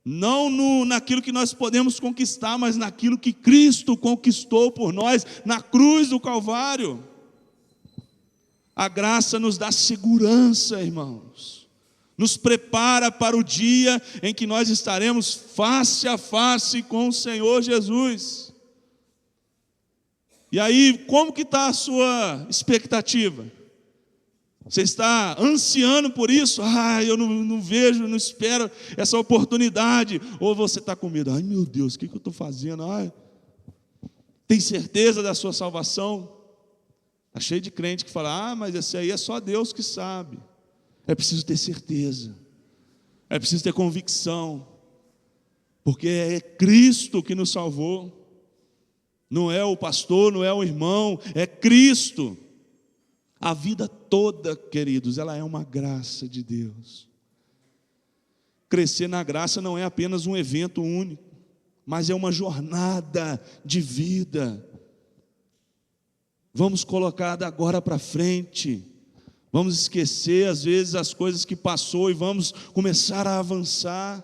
Não naquilo que nós podemos conquistar, mas naquilo que Cristo conquistou por nós na cruz do Calvário. A graça nos dá segurança, irmãos. Nos prepara para o dia em que nós estaremos face a face com o Senhor Jesus. E aí, como que está a sua expectativa? Você está ansiando por isso? Eu não vejo, não espero essa oportunidade. Ou você está com medo? Ai meu Deus, o que eu estou fazendo? Tem certeza da sua salvação? Está cheio de crente que fala, mas esse aí é só Deus que sabe. É preciso ter certeza, é preciso ter convicção, porque é Cristo que nos salvou, não é o pastor, não é o irmão, é Cristo. A vida toda, queridos, ela é uma graça de Deus. Crescer na graça não é apenas um evento único, mas é uma jornada de vida. Vamos colocar da agora para frente. Vamos esquecer, às vezes, as coisas que passou e vamos começar a avançar.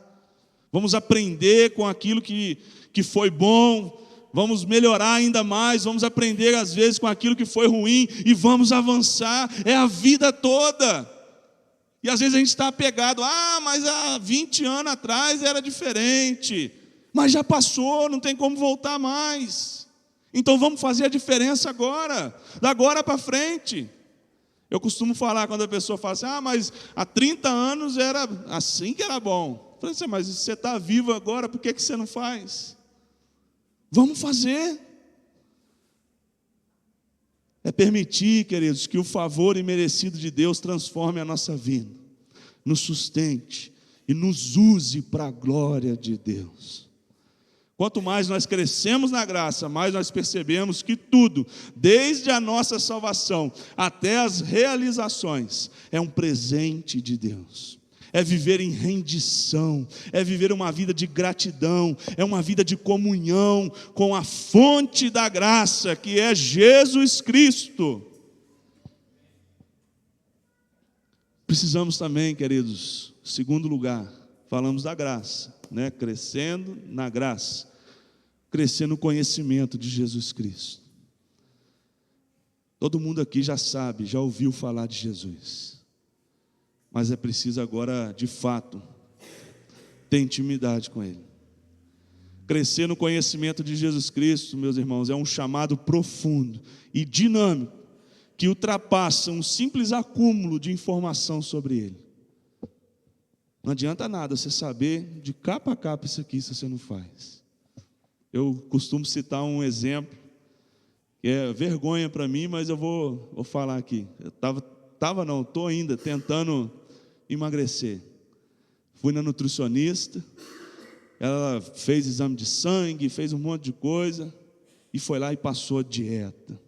Vamos aprender com aquilo que foi bom. Vamos melhorar ainda mais. Vamos aprender, às vezes, com aquilo que foi ruim. E vamos avançar. É a vida toda. E, às vezes, a gente está apegado. Mas há 20 anos atrás era diferente. Mas já passou, não tem como voltar mais. Então, vamos fazer a diferença agora. Da agora para frente. Eu costumo falar quando a pessoa fala assim, mas há 30 anos era assim que era bom. Eu falei assim, mas você está vivo agora, por que você não faz? Vamos fazer. É permitir, queridos, que o favor imerecido de Deus transforme a nossa vida, nos sustente e nos use para a glória de Deus. Quanto mais nós crescemos na graça, mais nós percebemos que tudo, desde a nossa salvação até as realizações, é um presente de Deus. É viver em rendição, é viver uma vida de gratidão, é uma vida de comunhão com a fonte da graça, que é Jesus Cristo. Precisamos também, queridos, segundo lugar, falamos da graça, crescendo na graça, crescer no conhecimento de Jesus Cristo. Todo mundo aqui já sabe, já ouviu falar de Jesus, mas é preciso agora, de fato, ter intimidade com Ele. Crescer no conhecimento de Jesus Cristo, meus irmãos, é um chamado profundo e dinâmico, que ultrapassa um simples acúmulo de informação sobre Ele. Não adianta nada você saber de capa a capa isso aqui, se você não faz. Eu costumo citar um exemplo, que é vergonha para mim, mas eu vou falar aqui. Eu estou ainda tentando emagrecer. Fui na nutricionista, ela fez exame de sangue, fez um monte de coisa, e foi lá e passou a dieta.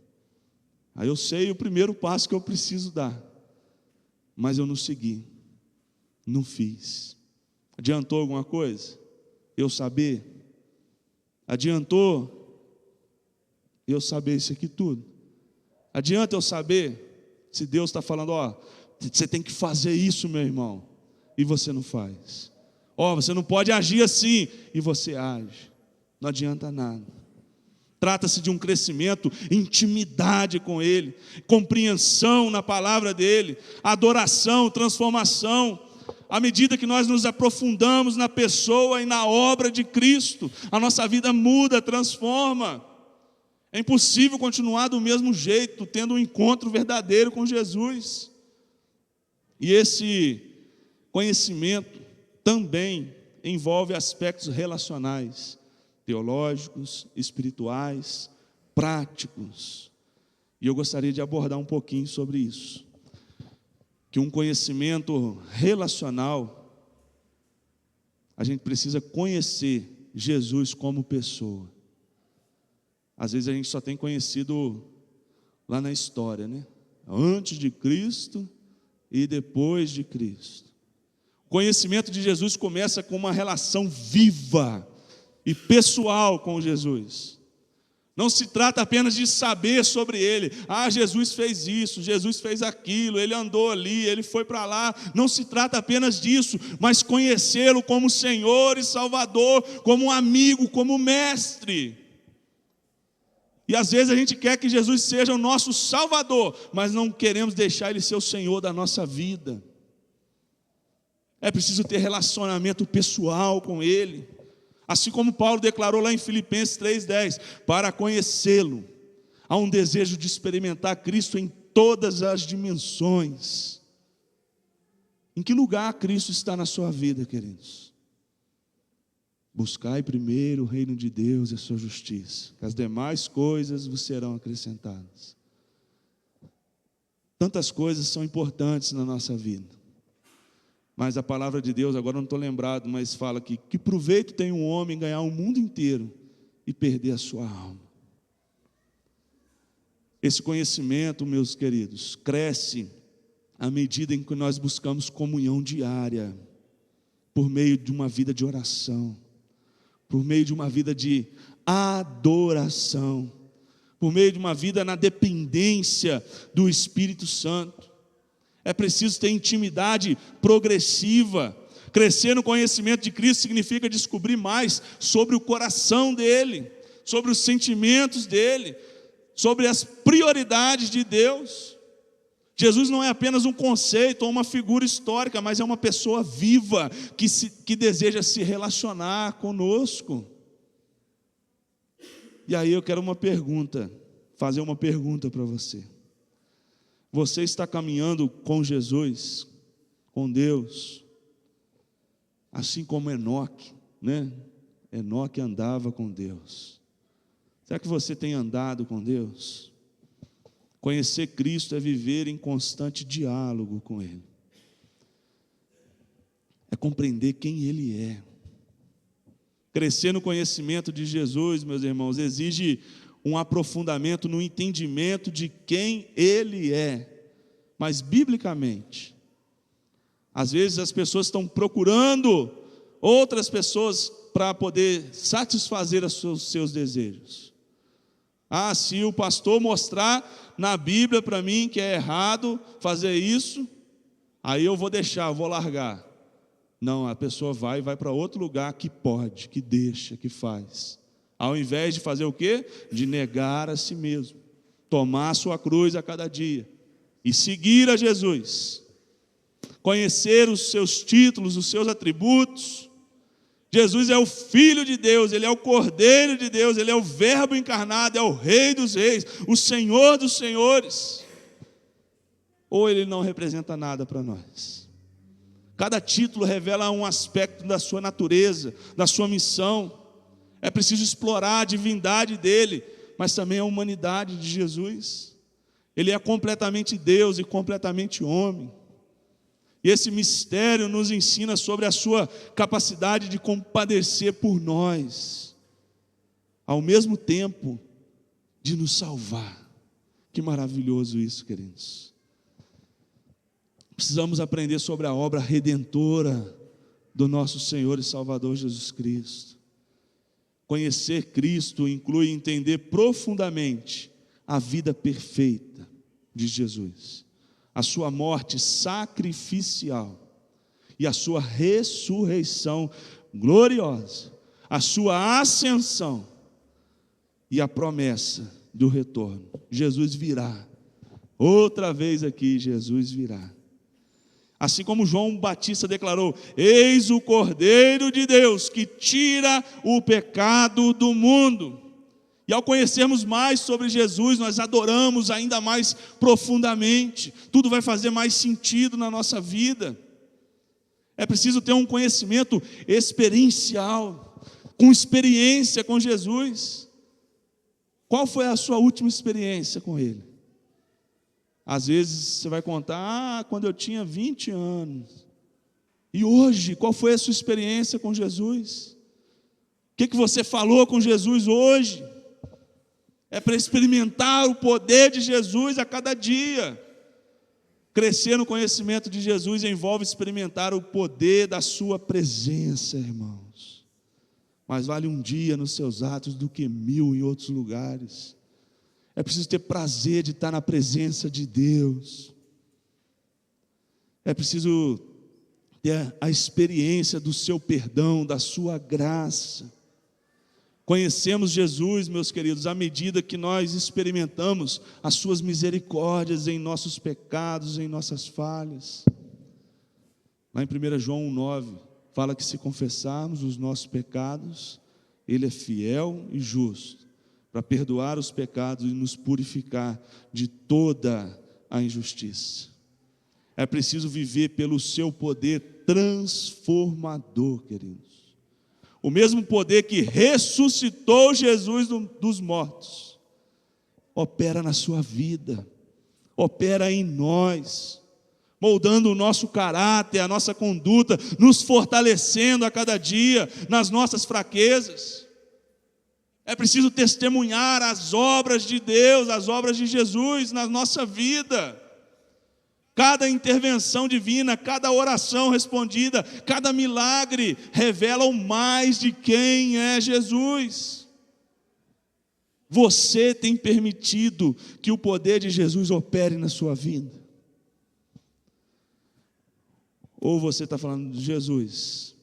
Aí eu sei o primeiro passo que eu preciso dar, mas eu não segui. Não fiz. Adiantou alguma coisa? Eu saber? Adiantou eu saber isso aqui tudo? Adianta eu saber se Deus está falando, você tem que fazer isso, meu irmão, e você não faz. Você não pode agir assim, e você age. Não adianta nada. Trata-se de um crescimento, intimidade com Ele, compreensão na palavra dEle, adoração, transformação. À medida que nós nos aprofundamos na pessoa e na obra de Cristo, a nossa vida muda, transforma. É impossível continuar do mesmo jeito, tendo um encontro verdadeiro com Jesus. E esse conhecimento também envolve aspectos relacionais, teológicos, espirituais, práticos. E eu gostaria de abordar um pouquinho sobre isso. Que um conhecimento relacional, a gente precisa conhecer Jesus como pessoa. Às vezes a gente só tem conhecido lá na história, antes de Cristo e depois de Cristo. O conhecimento de Jesus começa com uma relação viva e pessoal com Jesus. Não se trata apenas de saber sobre Ele. Ah, Jesus fez isso, Jesus fez aquilo, Ele andou ali, Ele foi para lá. Não se trata apenas disso, mas conhecê-lo como Senhor e Salvador, como um amigo, como mestre. E às vezes a gente quer que Jesus seja o nosso Salvador, mas não queremos deixar Ele ser o Senhor da nossa vida. É preciso ter relacionamento pessoal com Ele. Assim como Paulo declarou lá em Filipenses 3,10, para conhecê-lo, há um desejo de experimentar Cristo em todas as dimensões. Em que lugar Cristo está na sua vida, queridos? Buscai primeiro o reino de Deus e a sua justiça, que as demais coisas vos serão acrescentadas. Tantas coisas são importantes na nossa vida. Mas a palavra de Deus, agora não estou lembrado, mas fala aqui, que proveito tem um homem ganhar o mundo inteiro e perder a sua alma. Esse conhecimento, meus queridos, cresce à medida em que nós buscamos comunhão diária, por meio de uma vida de oração, por meio de uma vida de adoração, por meio de uma vida na dependência do Espírito Santo. É preciso ter intimidade progressiva. Crescer no conhecimento de Cristo significa descobrir mais sobre o coração dele, sobre os sentimentos dele, sobre as prioridades de Deus. Jesus não é apenas um conceito ou uma figura histórica, mas é uma pessoa viva que deseja se relacionar conosco. E aí eu quero fazer uma pergunta para você. Você está caminhando com Jesus, com Deus, assim como Enoque, né? Enoque andava com Deus. Será que você tem andado com Deus? Conhecer Cristo é viver em constante diálogo com Ele. É compreender quem Ele é. Crescer no conhecimento de Jesus, meus irmãos, exige um aprofundamento no entendimento de quem Ele é. Mas biblicamente, às vezes as pessoas estão procurando outras pessoas para poder satisfazer os seus desejos. Ah, se o pastor mostrar na Bíblia para mim que é errado fazer isso, aí eu vou deixar, eu vou largar. Não, a pessoa vai para outro lugar que pode, que deixa, que faz. Ao invés de fazer o quê? De negar a si mesmo, tomar a sua cruz a cada dia e seguir a Jesus. Conhecer os seus títulos, os seus atributos. Jesus é o Filho de Deus, Ele é o Cordeiro de Deus, Ele é o Verbo encarnado, é o Rei dos Reis, o Senhor dos Senhores. Ou Ele não representa nada para nós? Cada título revela um aspecto da sua natureza, da sua missão. É preciso explorar a divindade dEle, mas também a humanidade de Jesus. Ele é completamente Deus e completamente homem. E esse mistério nos ensina sobre a sua capacidade de compadecer por nós, ao mesmo tempo de nos salvar. Que maravilhoso isso, queridos. Precisamos aprender sobre a obra redentora do nosso Senhor e Salvador Jesus Cristo. Conhecer Cristo inclui entender profundamente a vida perfeita de Jesus, a sua morte sacrificial e a sua ressurreição gloriosa, a sua ascensão e a promessa do retorno. Jesus virá. Outra vez aqui, Jesus virá. Assim como João Batista declarou: eis o Cordeiro de Deus que tira o pecado do mundo. E ao conhecermos mais sobre Jesus, nós adoramos ainda mais profundamente. Tudo vai fazer mais sentido na nossa vida. É preciso ter um conhecimento experiencial, com experiência com Jesus. Qual foi a sua última experiência com Ele? Às vezes você vai contar, quando eu tinha 20 anos. E hoje, qual foi a sua experiência com Jesus? O que você falou com Jesus hoje? É para experimentar o poder de Jesus a cada dia. Crescer no conhecimento de Jesus envolve experimentar o poder da sua presença, irmãos. Mais vale um dia nos seus atos do que 1000 em outros lugares. É preciso ter prazer de estar na presença de Deus. É preciso ter a experiência do seu perdão, da sua graça. Conhecemos Jesus, meus queridos, à medida que nós experimentamos as suas misericórdias em nossos pecados, em nossas falhas. Lá em 1 João 1,9, fala que se confessarmos os nossos pecados, Ele é fiel e justo para perdoar os pecados e nos purificar de toda a injustiça. É preciso viver pelo seu poder transformador, queridos. O mesmo poder que ressuscitou Jesus dos mortos, opera na sua vida, opera em nós, moldando o nosso caráter, a nossa conduta, nos fortalecendo a cada dia nas nossas fraquezas. É preciso testemunhar as obras de Deus, as obras de Jesus na nossa vida. Cada intervenção divina, cada oração respondida, cada milagre revela o mais de quem é Jesus. Você tem permitido que o poder de Jesus opere na sua vida? Ou você está falando de Jesus?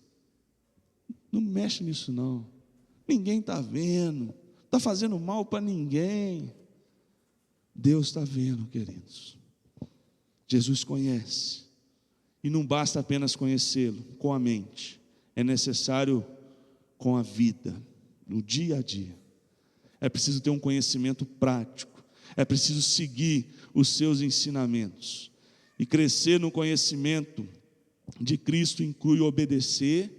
Não mexe nisso não. Ninguém está vendo. Não está fazendo mal para ninguém. Deus está vendo, queridos. Jesus conhece, e não basta apenas conhecê-lo com a mente, é necessário com a vida, no dia a dia. É preciso ter um conhecimento prático, é preciso seguir os seus ensinamentos, e crescer no conhecimento de Cristo inclui obedecer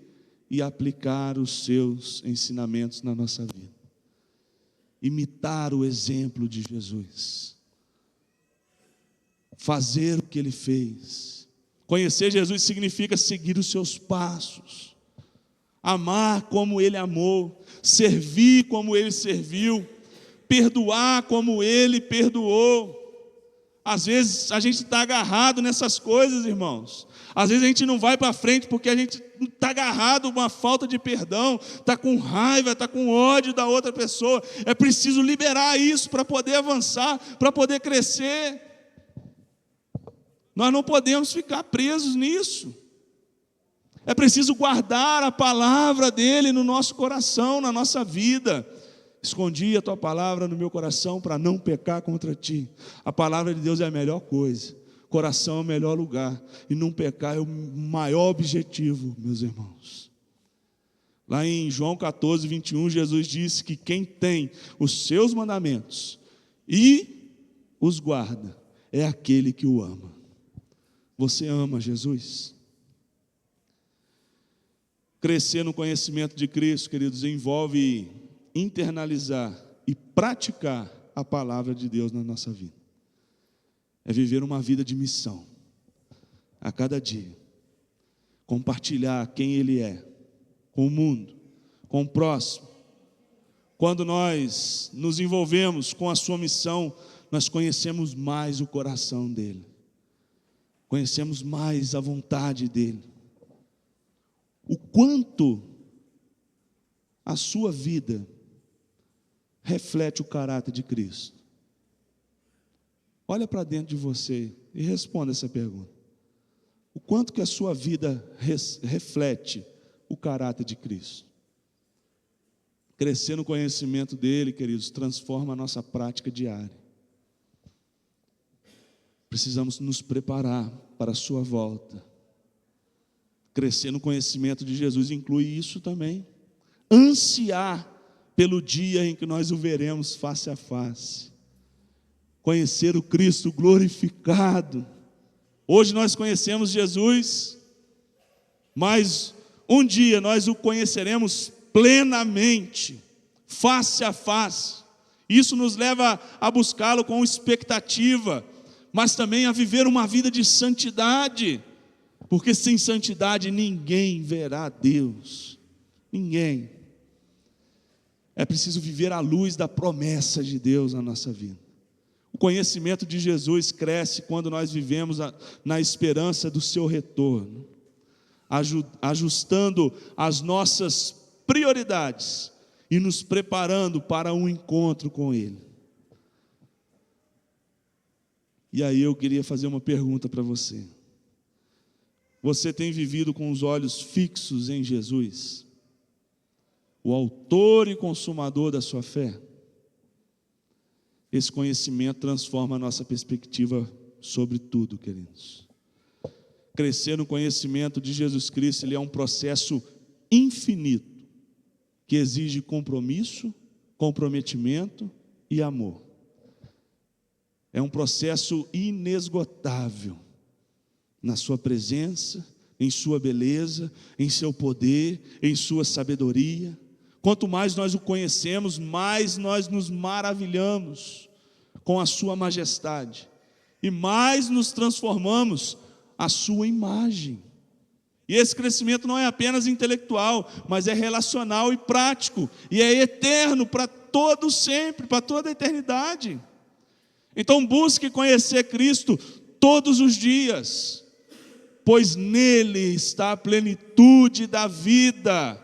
e aplicar os seus ensinamentos na nossa vida, imitar o exemplo de Jesus, fazer o que Ele fez. Conhecer Jesus significa seguir os seus passos, amar como Ele amou, servir como Ele serviu, perdoar como Ele perdoou. Às vezes a gente está agarrado nessas coisas, irmãos. Às vezes a gente não vai para frente porque a gente está agarrado a uma falta de perdão, está com raiva, está com ódio da outra pessoa. É preciso liberar isso para poder avançar, para poder crescer. Nós não podemos ficar presos nisso. É preciso guardar a palavra dele no nosso coração, na nossa vida. Escondi a tua palavra no meu coração para não pecar contra ti. A palavra de Deus é a melhor coisa. Coração é o melhor lugar. E não pecar é o maior objetivo, meus irmãos. Lá em João 14, 21, Jesus disse que quem tem os seus mandamentos e os guarda é aquele que o ama. Você ama Jesus? Crescer no conhecimento de Cristo, queridos, envolve internalizar e praticar a palavra de Deus na nossa vida. É viver uma vida de missão, a cada dia. Compartilhar quem Ele é, com o mundo, com o próximo. Quando nós nos envolvemos com a sua missão, nós conhecemos mais o coração dEle. Conhecemos mais a vontade dEle. O quanto a sua vida reflete o caráter de Cristo. Olha para dentro de você e responda essa pergunta. O quanto que a sua vida reflete o caráter de Cristo? Crescer no conhecimento dEle, queridos, transforma a nossa prática diária. Precisamos nos preparar para a sua volta. Crescer no conhecimento de Jesus inclui isso também. Ansiar pelo dia em que nós o veremos face a face. Conhecer o Cristo glorificado. Hoje nós conhecemos Jesus, mas um dia nós o conheceremos plenamente, face a face. Isso nos leva a buscá-lo com expectativa, mas também a viver uma vida de santidade, porque sem santidade ninguém verá Deus, ninguém. É preciso viver à luz da promessa de Deus na nossa vida. O conhecimento de Jesus cresce quando nós vivemos na esperança do seu retorno, ajustando as nossas prioridades e nos preparando para um encontro com Ele. E aí eu queria fazer uma pergunta para você. Você tem vivido com os olhos fixos em Jesus, o autor e consumador da sua fé? Esse conhecimento transforma a nossa perspectiva sobre tudo, queridos. Crescer no conhecimento de Jesus Cristo, ele é um processo infinito, que exige compromisso, comprometimento e amor. É um processo inesgotável, na sua presença, em sua beleza, em seu poder, em sua sabedoria. Quanto mais nós o conhecemos, mais nós nos maravilhamos com a sua majestade, e mais nos transformamos à sua imagem. E esse crescimento não é apenas intelectual, mas é relacional e prático, e é eterno para todo sempre, para toda a eternidade. Então busque conhecer Cristo todos os dias, pois nele está a plenitude da vida.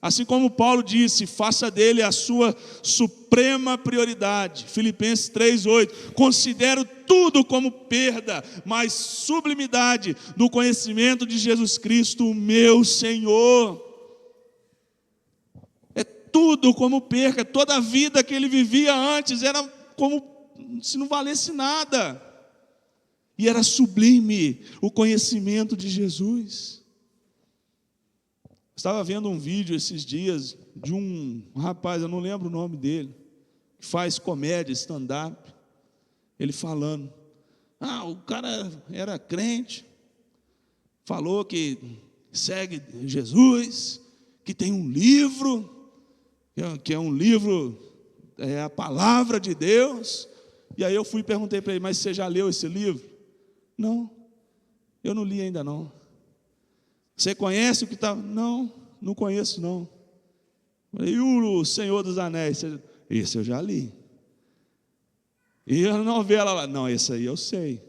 Assim como Paulo disse, faça dele a sua suprema prioridade. Filipenses 3:8, considero tudo como perda, mas sublimidade do conhecimento de Jesus Cristo, o meu Senhor. É tudo como perca, toda a vida que ele vivia antes era como se não valesse nada. E era sublime o conhecimento de Jesus. Estava vendo um vídeo esses dias de um rapaz, eu não lembro o nome dele, que faz comédia, stand-up. Ele falando, o cara era crente, falou que segue Jesus, que tem um livro, que é um livro, é a palavra de Deus. E aí eu fui e perguntei para ele, mas você já leu esse livro? Não, eu não li ainda não. Você conhece o que está? Não, não conheço não. E o Senhor dos Anéis? Esse eu já li. E a novela lá? Não, esse aí eu sei.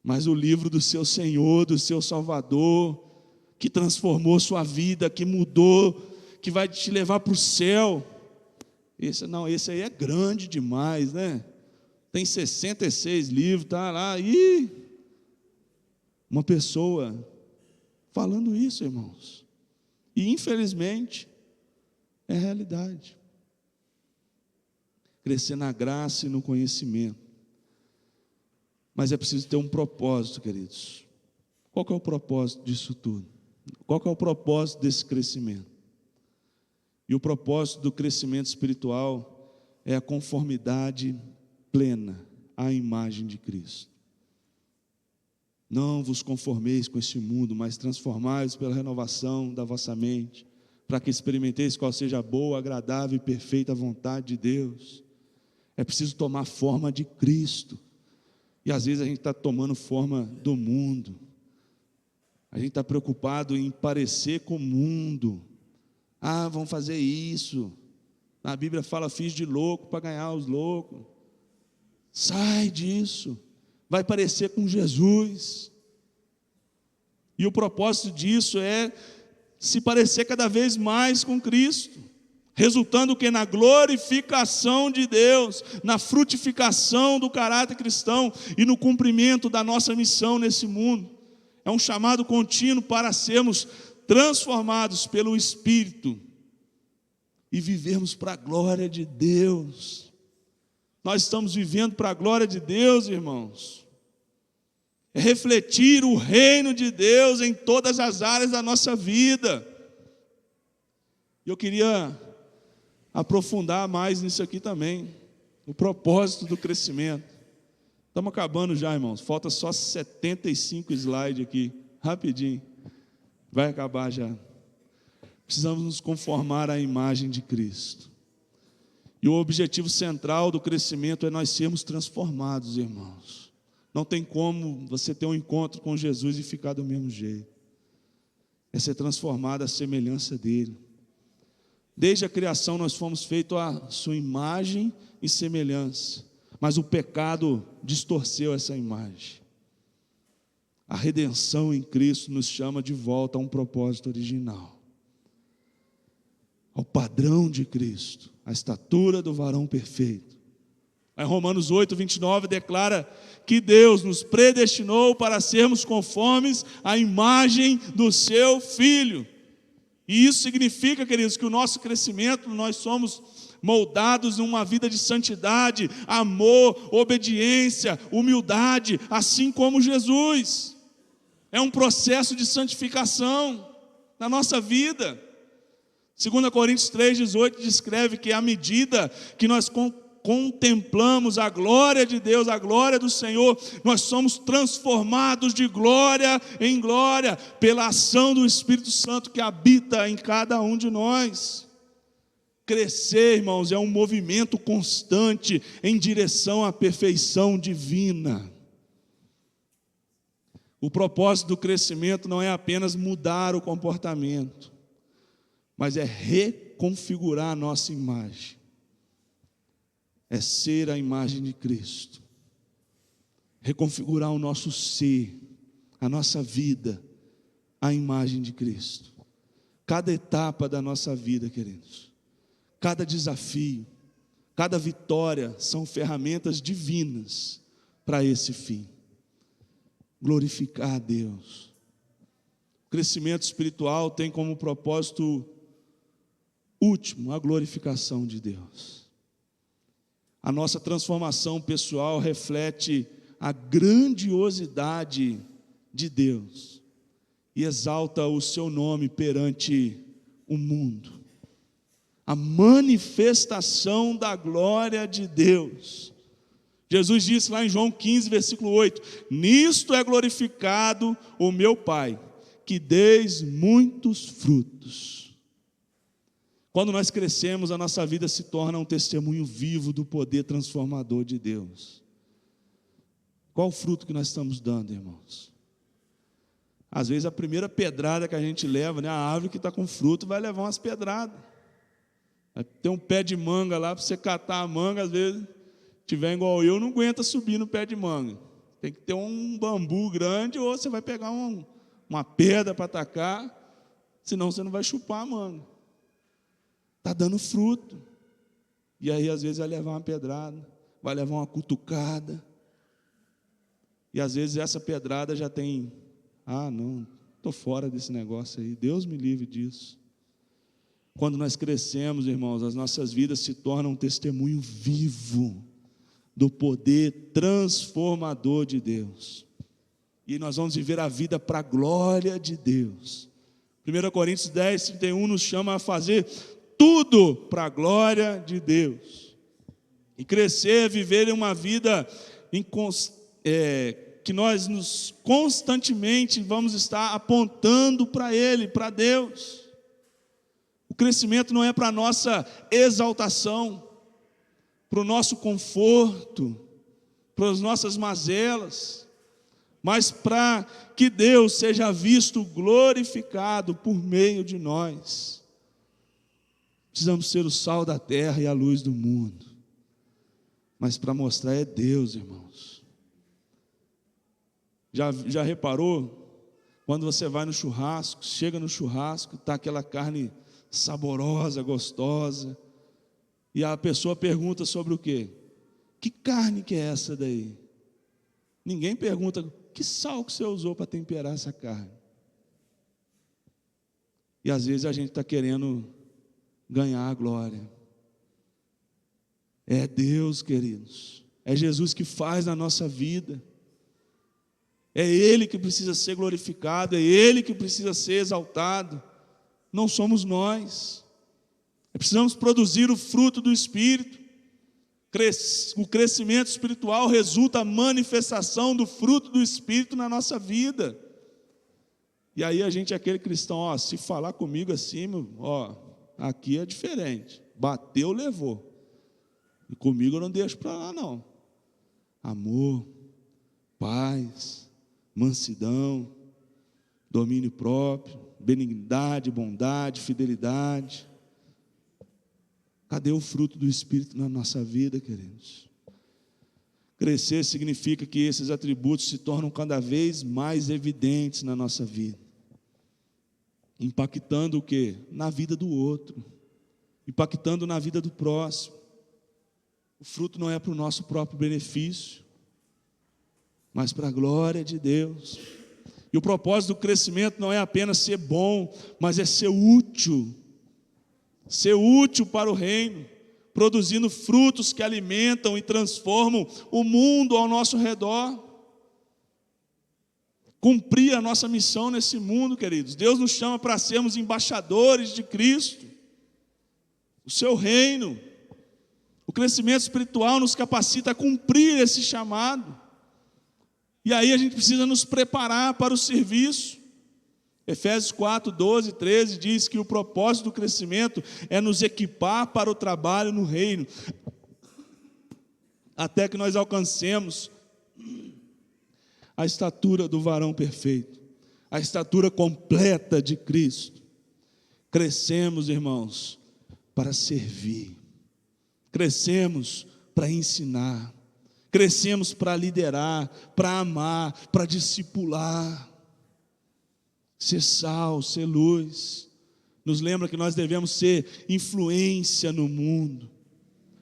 Mas o livro do seu Senhor, do seu Salvador, que transformou sua vida, que mudou, que vai te levar para o céu. Esse aí é grande demais, né? Tem 66 livros, tá lá. E uma pessoa falando isso, irmãos. E infelizmente é realidade. Crescer na graça e no conhecimento. Mas é preciso ter um propósito, queridos. Qual que é o propósito disso tudo? Qual que é o propósito desse crescimento? E o propósito do crescimento espiritual é a conformidade plena à imagem de Cristo. Não vos conformeis com este mundo, mas transformai-vos pela renovação da vossa mente, para que experimenteis qual seja a boa, agradável e perfeita vontade de Deus. É preciso tomar forma de Cristo. E às vezes a gente está tomando forma do mundo. A gente está preocupado em parecer com o mundo. Vamos fazer isso. A Bíblia fala, fiz de louco para ganhar os loucos. Sai disso. Vai parecer com Jesus. E o propósito disso é se parecer cada vez mais com Cristo, resultando que na glorificação de Deus, na frutificação do caráter cristão e no cumprimento da nossa missão nesse mundo. É um chamado contínuo para sermos transformados pelo Espírito e vivermos para a glória de Deus. Nós estamos vivendo para a glória de Deus, irmãos. É refletir o reino de Deus em todas as áreas da nossa vida. Eu queria aprofundar mais nisso aqui também, o propósito do crescimento. Estamos acabando já, irmãos. Falta só 75 slides aqui, rapidinho. Vai acabar já. Precisamos nos conformar à imagem de Cristo. E o objetivo central do crescimento é nós sermos transformados, irmãos. Não tem como você ter um encontro com Jesus e ficar do mesmo jeito. É ser transformado à semelhança dele. Desde a criação nós fomos feitos à sua imagem e semelhança. Mas o pecado distorceu essa imagem. A redenção em Cristo nos chama de volta a um propósito original, ao padrão de Cristo, a estatura do varão perfeito. Aí Romanos 8, 29 declara que Deus nos predestinou para sermos conformes à imagem do seu Filho. E isso significa, queridos, que o nosso crescimento, nós somos moldados em uma vida de santidade, amor, obediência, humildade, assim como Jesus. É um processo de santificação na nossa vida. 2 Coríntios 3,18 descreve que à medida que nós contemplamos a glória de Deus, a glória do Senhor, nós somos transformados de glória em glória, pela ação do Espírito Santo que habita em cada um de nós. Crescer, irmãos, é um movimento constante em direção à perfeição divina. O propósito do crescimento não é apenas mudar o comportamento, mas é reconfigurar a nossa imagem. É ser a imagem de Cristo. Reconfigurar o nosso ser, a nossa vida, à imagem de Cristo. Cada etapa da nossa vida, queridos, cada desafio, cada vitória são ferramentas divinas para esse fim. Glorificar a Deus. O crescimento espiritual tem como propósito último a glorificação de Deus. A nossa transformação pessoal reflete a grandiosidade de Deus e exalta o seu nome perante o mundo. A manifestação da glória de Deus. Jesus disse lá em João 15, versículo 8: nisto é glorificado o meu Pai, que deis muitos frutos. Quando nós crescemos, a nossa vida se torna um testemunho vivo do poder transformador de Deus. Qual o fruto que nós estamos dando, irmãos? Às vezes a primeira pedrada que a gente leva, né, a árvore que está com fruto vai levar umas pedradas. Vai ter um pé de manga lá, para você catar a manga, às vezes, tiver igual eu, não aguenta subir no pé de manga. Tem que ter um bambu grande, ou você vai pegar uma pedra para atacar, senão você não vai chupar a manga. Está dando fruto. E aí, às vezes, vai levar uma pedrada, vai levar uma cutucada. E às vezes essa pedrada já tem, não, estou fora desse negócio aí, Deus me livre disso. Quando nós crescemos, irmãos, as nossas vidas se tornam um testemunho vivo do poder transformador de Deus. E nós vamos viver a vida para a glória de Deus. 1 Coríntios 10, 31 nos chama a fazer tudo para a glória de Deus. E crescer, viver uma vida que nós constantemente vamos estar apontando para Ele, para Deus. O crescimento não é para a nossa exaltação, para o nosso conforto, para as nossas mazelas, mas para que Deus seja visto glorificado por meio de nós. Precisamos ser o sal da terra e a luz do mundo. Mas para mostrar é Deus, irmãos. Já reparou? Quando você vai no churrasco, chega no churrasco, está aquela carne saborosa, gostosa, e a pessoa pergunta sobre o quê? Que carne que é essa daí? Ninguém pergunta, que sal que você usou para temperar essa carne? E às vezes a gente está querendo ganhar a glória. É Deus, queridos. É Jesus que faz na nossa vida. É Ele que precisa ser glorificado, é Ele que precisa ser exaltado. Não somos nós. Precisamos produzir o fruto do Espírito. O crescimento espiritual resulta da manifestação do fruto do Espírito na nossa vida. E aí a gente é aquele cristão, se falar comigo assim, aqui é diferente. Bateu, levou. E comigo eu não deixo para lá, não. Amor, paz, mansidão, domínio próprio, benignidade, bondade, fidelidade. Cadê o fruto do Espírito na nossa vida, queridos? Crescer significa que esses atributos se tornam cada vez mais evidentes na nossa vida, impactando o quê? Na vida do outro, impactando na vida do próximo. O fruto não é para o nosso próprio benefício, mas para a glória de Deus. E o propósito do crescimento não é apenas ser bom, mas é ser útil para o reino, produzindo frutos que alimentam e transformam o mundo ao nosso redor. Cumprir a nossa missão nesse mundo, queridos. Deus nos chama para sermos embaixadores de Cristo, o seu reino. O crescimento espiritual nos capacita a cumprir esse chamado. E aí a gente precisa nos preparar para o serviço. Efésios 4, 12, 13 diz que o propósito do crescimento é nos equipar para o trabalho no reino, até que nós alcancemos a estatura do varão perfeito, a estatura completa de Cristo. Crescemos, irmãos, para servir, crescemos para ensinar, crescemos para liderar, para amar, para discipular. Ser sal, ser luz, nos lembra que nós devemos ser influência no mundo,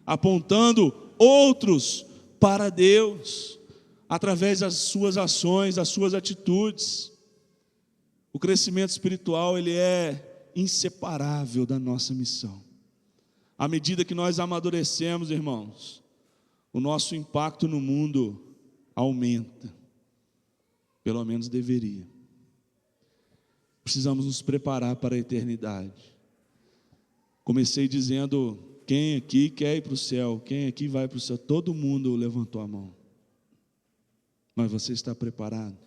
apontando outros para Deus, através das suas ações, das suas atitudes. O crescimento espiritual, ele é inseparável da nossa missão. À medida que nós amadurecemos, irmãos, o nosso impacto no mundo aumenta, pelo menos deveria. Precisamos nos preparar para a eternidade. Comecei dizendo, quem aqui quer ir para o céu? Quem aqui vai para o céu? Todo mundo levantou a mão. Mas você está preparado?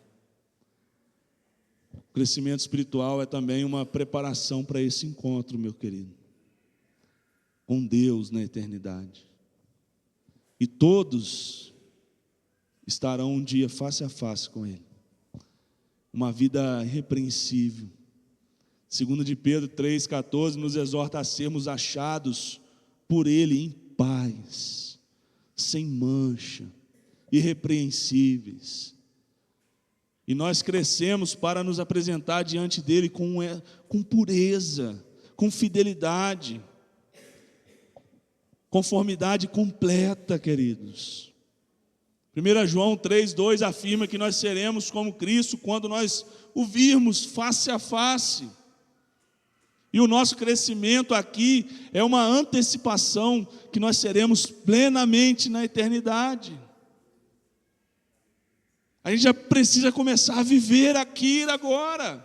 O crescimento espiritual é também uma preparação para esse encontro, meu querido, com Deus na eternidade. E todos estarão um dia face a face com Ele. Uma vida irrepreensível. 2 de Pedro 3,14 nos exorta a sermos achados por Ele em paz, sem mancha, irrepreensíveis. E nós crescemos para nos apresentar diante dEle com pureza, com fidelidade, conformidade completa, queridos. 1 João 3,2 afirma que nós seremos como Cristo quando nós o virmos face a face. E o nosso crescimento aqui é uma antecipação que nós seremos plenamente na eternidade. A gente já precisa começar a viver aqui e agora.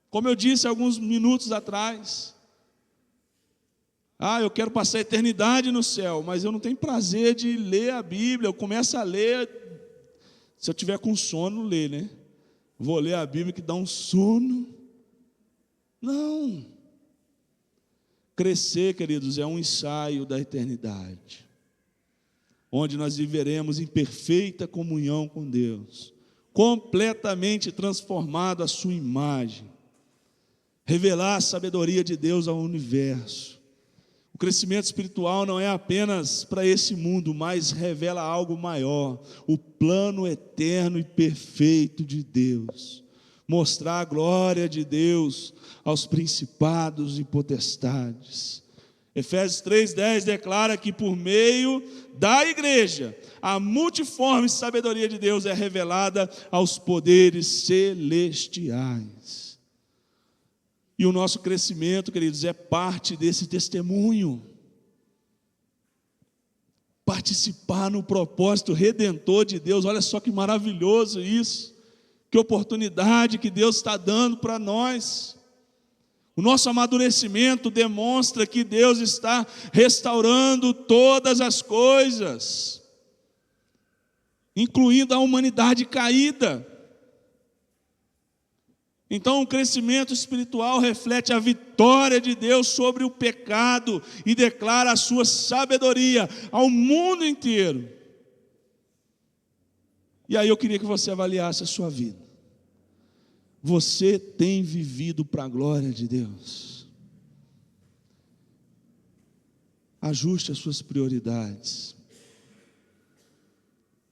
Como eu disse alguns minutos atrás. Eu quero passar a eternidade no céu, mas eu não tenho prazer de ler a Bíblia. Eu começo a ler, se eu tiver com sono, ler, né? Vou ler a Bíblia que dá um sono. Não. Crescer, queridos, é um ensaio da eternidade, onde nós viveremos em perfeita comunhão com Deus, completamente transformado à sua imagem, revelar a sabedoria de Deus ao universo. O crescimento espiritual não é apenas para esse mundo, mas revela algo maior, o plano eterno e perfeito de Deus. Mostrar a glória de Deus aos principados e potestades. Efésios 3,10 declara que por meio da igreja, a multiforme sabedoria de Deus é revelada aos poderes celestiais. E o nosso crescimento, queridos, é parte desse testemunho. Participar no propósito redentor de Deus, olha só que maravilhoso isso. Que oportunidade que Deus está dando para nós. O nosso amadurecimento demonstra que Deus está restaurando todas as coisas, incluindo a humanidade caída. Então o crescimento espiritual reflete a vitória de Deus sobre o pecado e declara a sua sabedoria ao mundo inteiro. E aí eu queria que você avaliasse a sua vida. Você tem vivido para a glória de Deus? Ajuste as suas prioridades.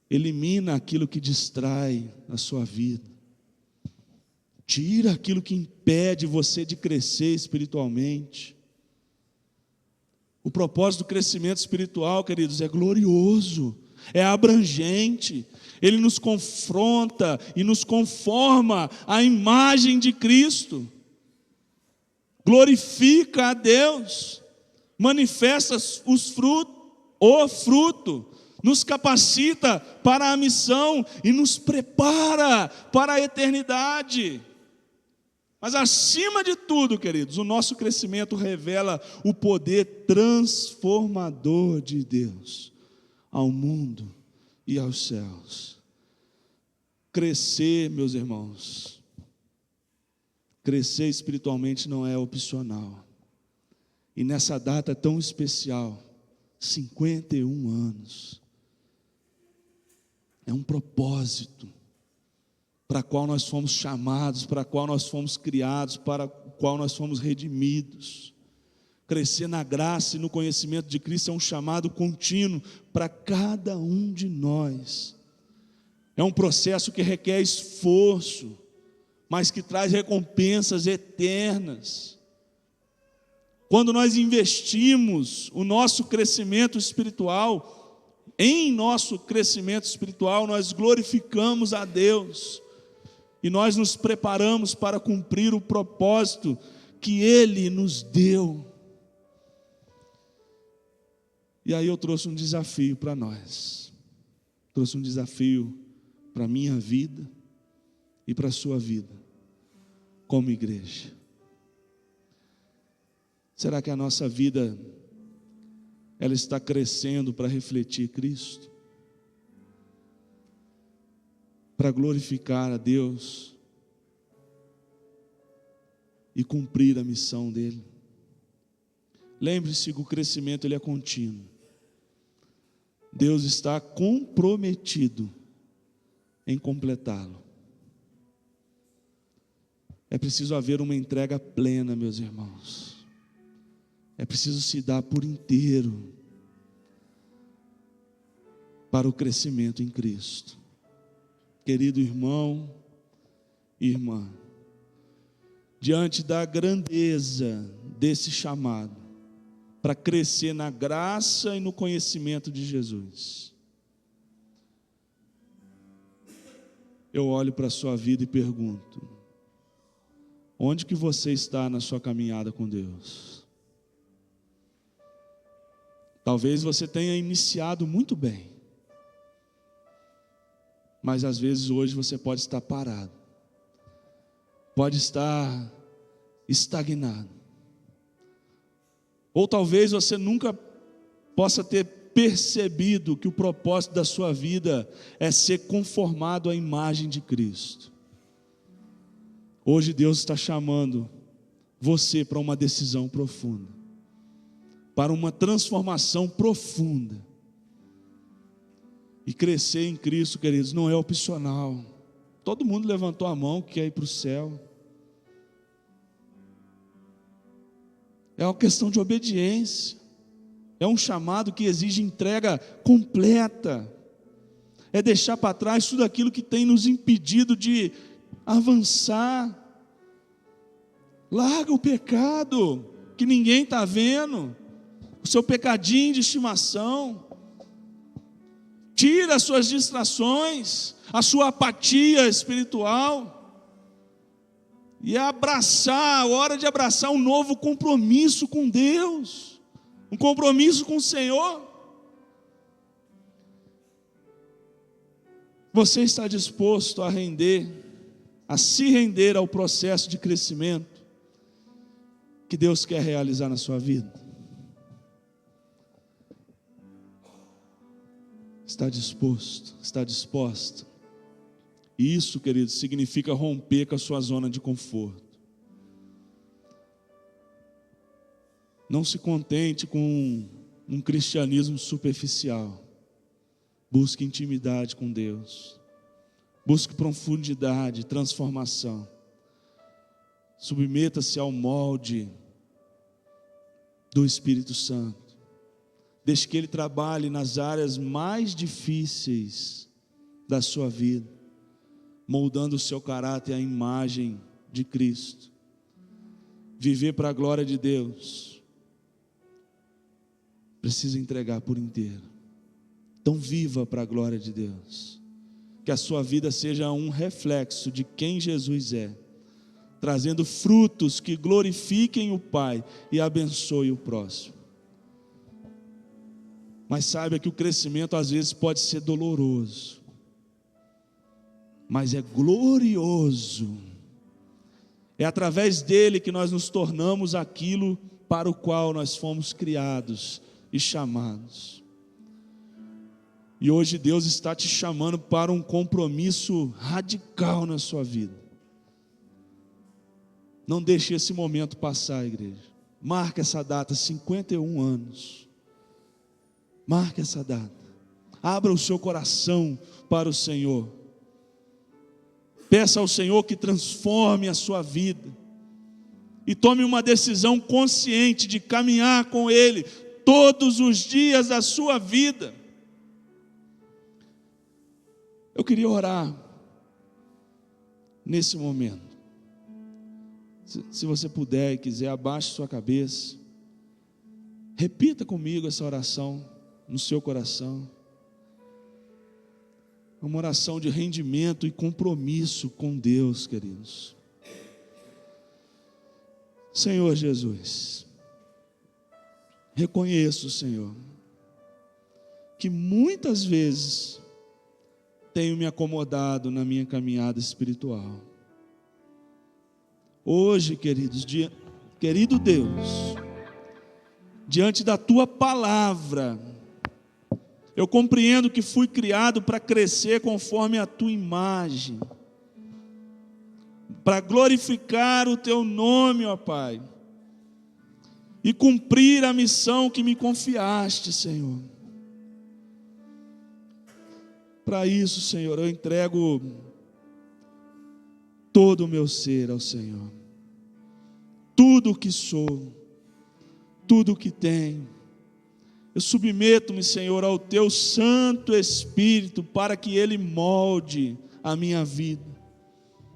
Elimina aquilo que distrai a sua vida. Tira aquilo que impede você de crescer espiritualmente. O propósito do crescimento espiritual, queridos, é glorioso, é abrangente. Ele nos confronta e nos conforma à imagem de Cristo. Glorifica a Deus, manifesta o fruto, nos capacita para a missão e nos prepara para a eternidade. Mas acima de tudo, queridos, o nosso crescimento revela o poder transformador de Deus ao mundo e aos céus. Crescer, meus irmãos, crescer espiritualmente não é opcional. E nessa data tão especial, 51 anos, é um propósito para o qual nós fomos chamados, para o qual nós fomos criados, para o qual nós fomos redimidos. Crescer na graça e no conhecimento de Cristo é um chamado contínuo para cada um de nós. É um processo que requer esforço, mas que traz recompensas eternas. Quando nós investimos o nosso crescimento espiritual, em nosso crescimento espiritual, nós glorificamos a Deus e nós nos preparamos para cumprir o propósito que Ele nos deu. E aí eu trouxe um desafio para nós, trouxe um desafio para a minha vida e para a sua vida, como igreja. Será que a nossa vida, ela está crescendo para refletir Cristo? Para glorificar a Deus e cumprir a missão dEle? Lembre-se que o crescimento ele é contínuo. Deus está comprometido em completá-lo. É preciso haver uma entrega plena, meus irmãos. É preciso se dar por inteiro para o crescimento em Cristo. Querido irmão e irmã, diante da grandeza desse chamado para crescer na graça e no conhecimento de Jesus, eu olho para a sua vida e pergunto: onde que você está na sua caminhada com Deus? Talvez você tenha iniciado muito bem, mas às vezes hoje você pode estar parado, pode estar estagnado, ou talvez você nunca possa ter percebido que o propósito da sua vida é ser conformado à imagem de Cristo. Hoje Deus está chamando você para uma decisão profunda, para uma transformação profunda. E crescer em Cristo, queridos, não é opcional. Todo mundo levantou a mão que quer ir para o céu. É uma questão de obediência. É um chamado que exige entrega completa. É deixar para trás tudo aquilo que tem nos impedido de avançar. Larga o pecado que ninguém está vendo, o seu pecadinho de estimação. Tira as suas distrações, a sua apatia espiritual, e abraçar, a hora de abraçar um novo compromisso com Deus, um compromisso com o Senhor. Você está disposto a se render ao processo de crescimento que Deus quer realizar na sua vida? Está disposto, está disposta? Isso, queridos, significa romper com a sua zona de conforto. Não se contente com um cristianismo superficial. Busque intimidade com Deus. Busque profundidade, transformação. Submeta-se ao molde do Espírito Santo. Deixe que Ele trabalhe nas áreas mais difíceis da sua vida, moldando o seu caráter à imagem de Cristo. Viver para a glória de Deus, precisa entregar por inteiro. Então viva para a glória de Deus. Que a sua vida seja um reflexo de quem Jesus é, trazendo frutos que glorifiquem o Pai e abençoem o próximo. Mas saiba que o crescimento às vezes pode ser doloroso, mas é glorioso. É através dele que nós nos tornamos aquilo para o qual nós fomos criados e chamados. E hoje Deus está te chamando para um compromisso radical na sua vida. Não deixe esse momento passar, igreja. Marque essa data, 51 anos. Marque essa data. Abra o seu coração para o Senhor. Peça ao Senhor que transforme a sua vida. E tome uma decisão consciente de caminhar com Ele todos os dias da sua vida. Eu queria orar nesse momento. Se você puder e quiser, abaixe sua cabeça. Repita comigo essa oração no seu coração. Uma oração de rendimento e compromisso com Deus, queridos. Senhor Jesus, reconheço, Senhor, que muitas vezes tenho me acomodado na minha caminhada espiritual. Hoje, querido Deus, diante da Tua palavra, eu compreendo que fui criado para crescer conforme a Tua imagem, para glorificar o Teu nome, ó Pai, e cumprir a missão que me confiaste, Senhor. Para isso, Senhor, eu entrego todo o meu ser ao Senhor. Tudo o que sou, tudo o que tenho. Eu submeto-me, Senhor, ao Teu Santo Espírito para que Ele molde a minha vida,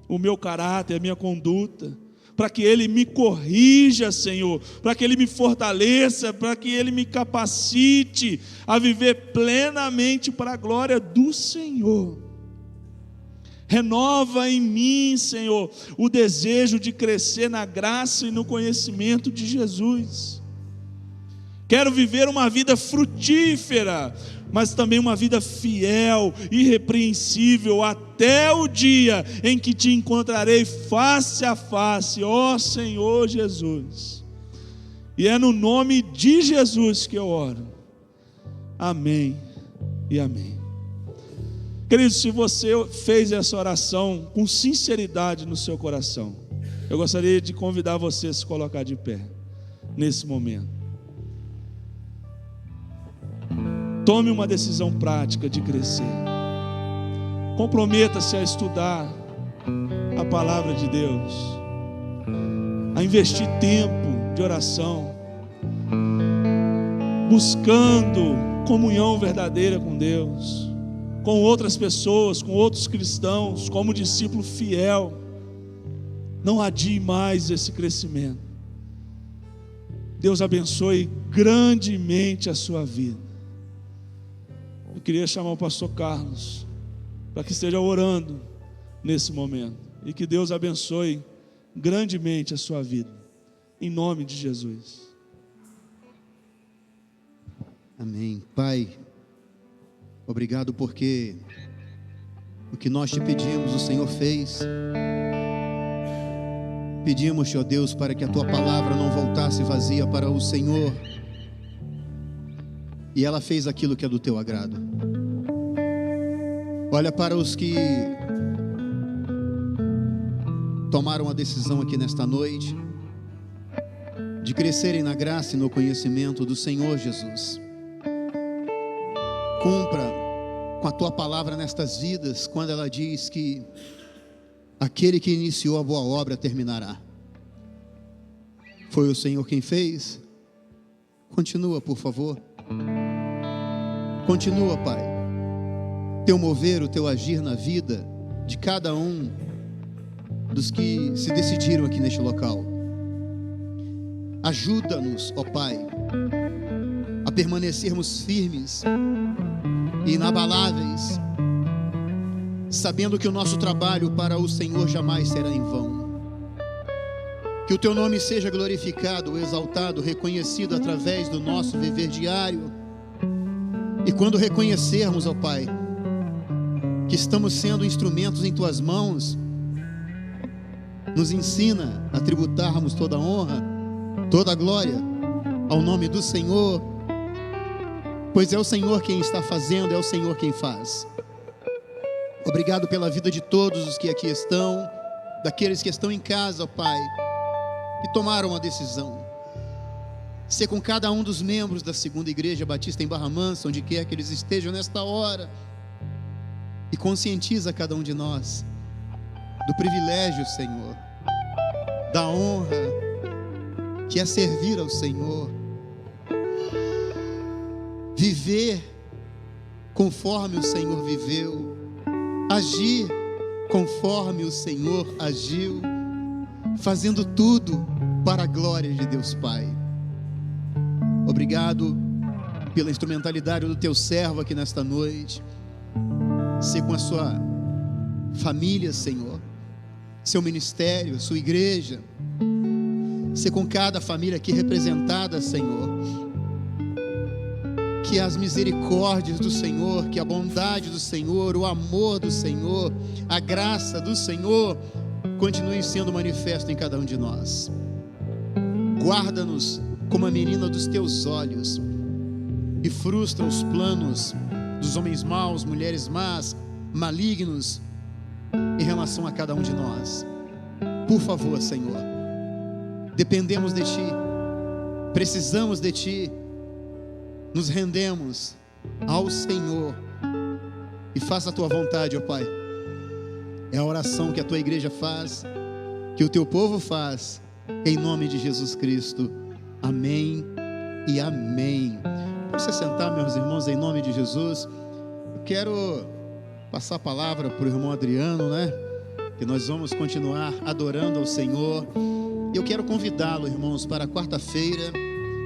o meu caráter, a minha conduta, para que Ele me corrija, Senhor, para que Ele me fortaleça, para que Ele me capacite a viver plenamente para a glória do Senhor. Renova em mim, Senhor, o desejo de crescer na graça e no conhecimento de Jesus. Quero viver uma vida frutífera, mas também uma vida fiel, irrepreensível, até o dia em que Te encontrarei face a face, ó Senhor Jesus. E é no nome de Jesus que eu oro. Amém e amém. Queridos, se você fez essa oração com sinceridade no seu coração, eu gostaria de convidar você a se colocar de pé, nesse momento. Tome uma decisão prática de crescer. Comprometa-se a estudar a palavra de Deus, a investir tempo de oração, buscando comunhão verdadeira com Deus, com outras pessoas, com outros cristãos, como discípulo fiel. Não adie mais esse crescimento. Deus abençoe grandemente a sua vida. Eu queria chamar o pastor Carlos para que esteja orando nesse momento e que Deus abençoe grandemente a sua vida, em nome de Jesus. Amém. Pai, obrigado porque o que nós Te pedimos, o Senhor fez. Pedimos-Te, ó Deus, para que a Tua palavra não voltasse vazia para o Senhor, e ela fez aquilo que é do Teu agrado. Olha para os que tomaram a decisão aqui nesta noite de crescerem na graça e no conhecimento do Senhor Jesus. Cumpra com a Tua palavra nestas vidas, quando ela diz que aquele que iniciou a boa obra terminará. Foi o Senhor quem fez. Continua, por favor. Continua, Pai. teu mover, o teu agir na vida de cada um dos que se decidiram aqui neste local. Ajuda-nos, ó Pai, a permanecermos firmes e inabaláveis, sabendo que o nosso trabalho para o Senhor jamais será em vão. Que o teu nome seja glorificado, exaltado, reconhecido através do nosso viver diário. E quando reconhecermos, ó Pai, que estamos sendo instrumentos em tuas mãos, nos ensina a tributarmos toda a honra, toda a glória ao nome do Senhor, pois é o Senhor quem está fazendo, é o Senhor quem faz. Obrigado pela vida de todos os que aqui estão, daqueles que estão em casa, ó Pai, que tomaram a decisão. Ser com cada um dos membros da Segunda Igreja Batista em Barra Mansa, onde quer que eles estejam nesta hora, e conscientiza cada um de nós do privilégio, Senhor, da honra que é servir ao Senhor, viver conforme o Senhor viveu, agir conforme o Senhor agiu, fazendo tudo para a glória de Deus Pai. Obrigado pela instrumentalidade do teu servo aqui nesta noite. Ser com a sua família, Senhor, seu ministério, sua igreja, ser com cada família aqui representada, Senhor. Que as misericórdias do Senhor, que a bondade do Senhor, o amor do Senhor, a graça do Senhor continue sendo manifesto em cada um de nós. Guarda-nos como a menina dos teus olhos e frustra os planos dos homens maus, mulheres más, malignos em relação a cada um de nós. Por favor, Senhor, dependemos de Ti, precisamos de Ti, nos rendemos ao Senhor e faça a Tua vontade, ó Pai. É a oração que a Tua igreja faz, que o Teu povo faz, em nome de Jesus Cristo. Amém e amém. Pode se sentar, meus irmãos, em nome de Jesus. Eu quero passar a palavra para o irmão Adriano, né? Que nós vamos continuar adorando ao Senhor. Eu quero convidá-lo, irmãos, para quarta-feira,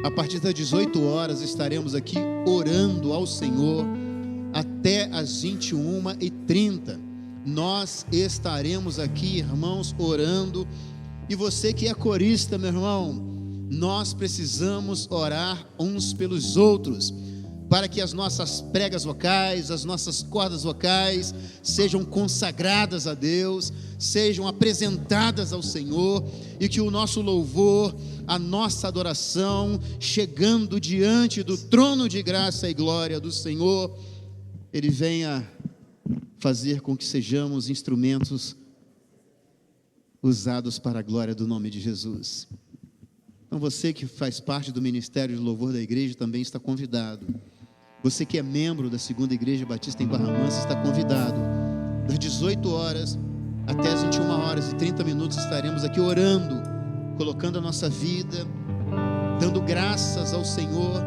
a partir das 18 horas, estaremos aqui orando ao Senhor até as 21h30. Nós estaremos aqui, irmãos, orando. E você que é corista, meu irmão, nós precisamos orar uns pelos outros, para que as nossas pregas vocais, as nossas cordas vocais sejam consagradas a Deus, sejam apresentadas ao Senhor, e que o nosso louvor, a nossa adoração, chegando diante do trono de graça e glória do Senhor, Ele venha fazer com que sejamos instrumentos usados para a glória do nome de Jesus. Então você que faz parte do Ministério de Louvor da igreja também está convidado. Você que é membro da Segunda Igreja Batista em Barra Mansa está convidado. Das 18 horas até as 21h30 estaremos aqui orando, colocando a nossa vida, dando graças ao Senhor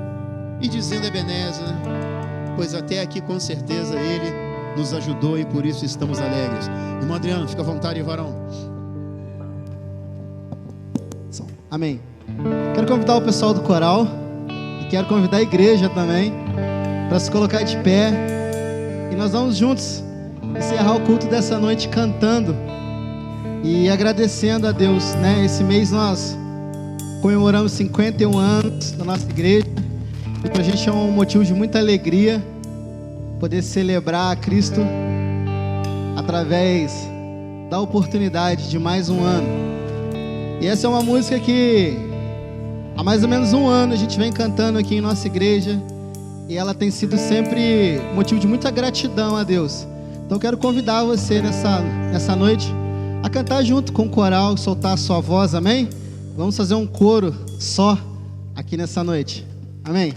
e dizendo Ebenezer, pois até aqui com certeza Ele nos ajudou e por isso estamos alegres. Irmão Adriano, fica à vontade, varão. Amém. Quero convidar o pessoal do coral e quero convidar a igreja também para se colocar de pé, e nós vamos juntos encerrar o culto dessa noite cantando e agradecendo a Deus, né? Esse mês nós comemoramos 51 anos da nossa igreja, e para a gente é um motivo de muita alegria poder celebrar a Cristo através da oportunidade de mais um ano. E essa é uma música que há mais ou menos um ano a gente vem cantando aqui em nossa igreja, e ela tem sido sempre motivo de muita gratidão a Deus. Então eu quero convidar você nessa noite a cantar junto com o coral, soltar a sua voz, amém? Vamos fazer um coro só aqui nessa noite, amém?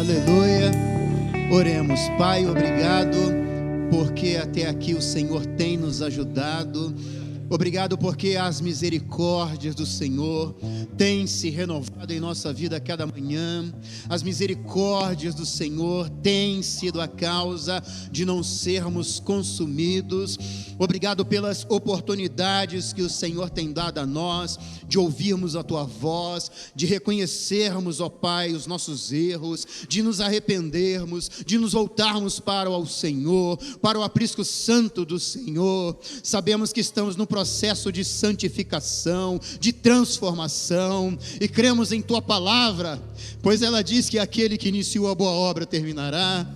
Aleluia. Oremos. Pai, obrigado, porque até aqui o Senhor tem nos ajudado. Obrigado porque as misericórdias do Senhor têm se renovado em nossa vida a cada manhã. As misericórdias do Senhor têm sido a causa de não sermos consumidos. Obrigado pelas oportunidades que o Senhor tem dado a nós, de ouvirmos a Tua voz, de reconhecermos, ó Pai, os nossos erros, de nos arrependermos, de nos voltarmos para o Senhor, para o aprisco santo do Senhor. Sabemos que estamos no processo de santificação, de transformação, e cremos em Tua palavra, pois ela diz que aquele que iniciou a boa obra terminará.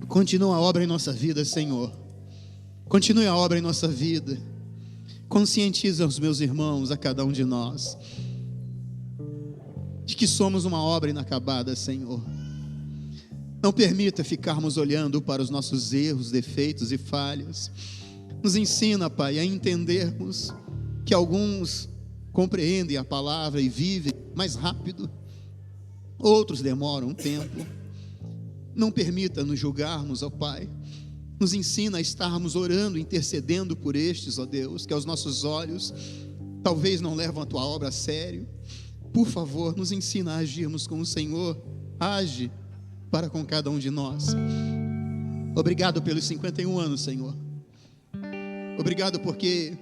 Continua a obra em nossa vida, Senhor. Continue a obra em nossa vida. Conscientiza os meus irmãos, a cada um de nós, de que somos uma obra inacabada, Senhor. Não permita ficarmos olhando para os nossos erros, defeitos e falhas. Nos ensina, Pai, a entendermos que alguns compreendem a palavra e vivem mais rápido, outros demoram um tempo. Não permita nos julgarmos, ó Pai. Nos ensina a estarmos orando, intercedendo por estes, ó Deus, que aos nossos olhos talvez não levam a Tua obra a sério. Por favor, nos ensina a agirmos como o Senhor age para com cada um de nós. Obrigado pelos 51 anos, Senhor. Obrigado porque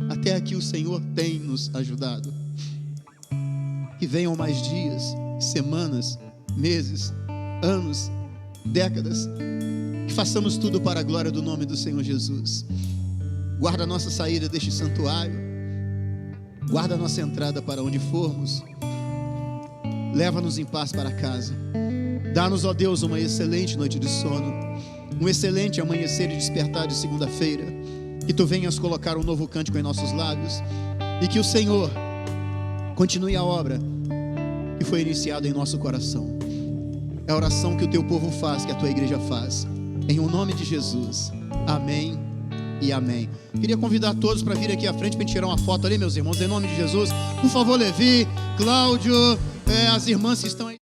até aqui o Senhor tem nos ajudado. Que venham mais dias, semanas, meses, anos, décadas, que façamos tudo para a glória do nome do Senhor Jesus. Guarda a nossa saída deste santuário, guarda a nossa entrada para onde formos, leva-nos em paz para casa. Dá-nos, ó Deus, uma excelente noite de sono, um excelente amanhecer e despertar de segunda-feira, que Tu venhas colocar um novo cântico em nossos lábios, e que o Senhor continue a obra que foi iniciada em nosso coração. É a oração que o Teu povo faz, que a Tua igreja faz, em o nome de Jesus, amém e amém. Queria convidar todos para vir aqui à frente para a gente tirar uma foto ali, meus irmãos, em nome de Jesus. Por favor, Levi, Cláudio, as irmãs que estão aí.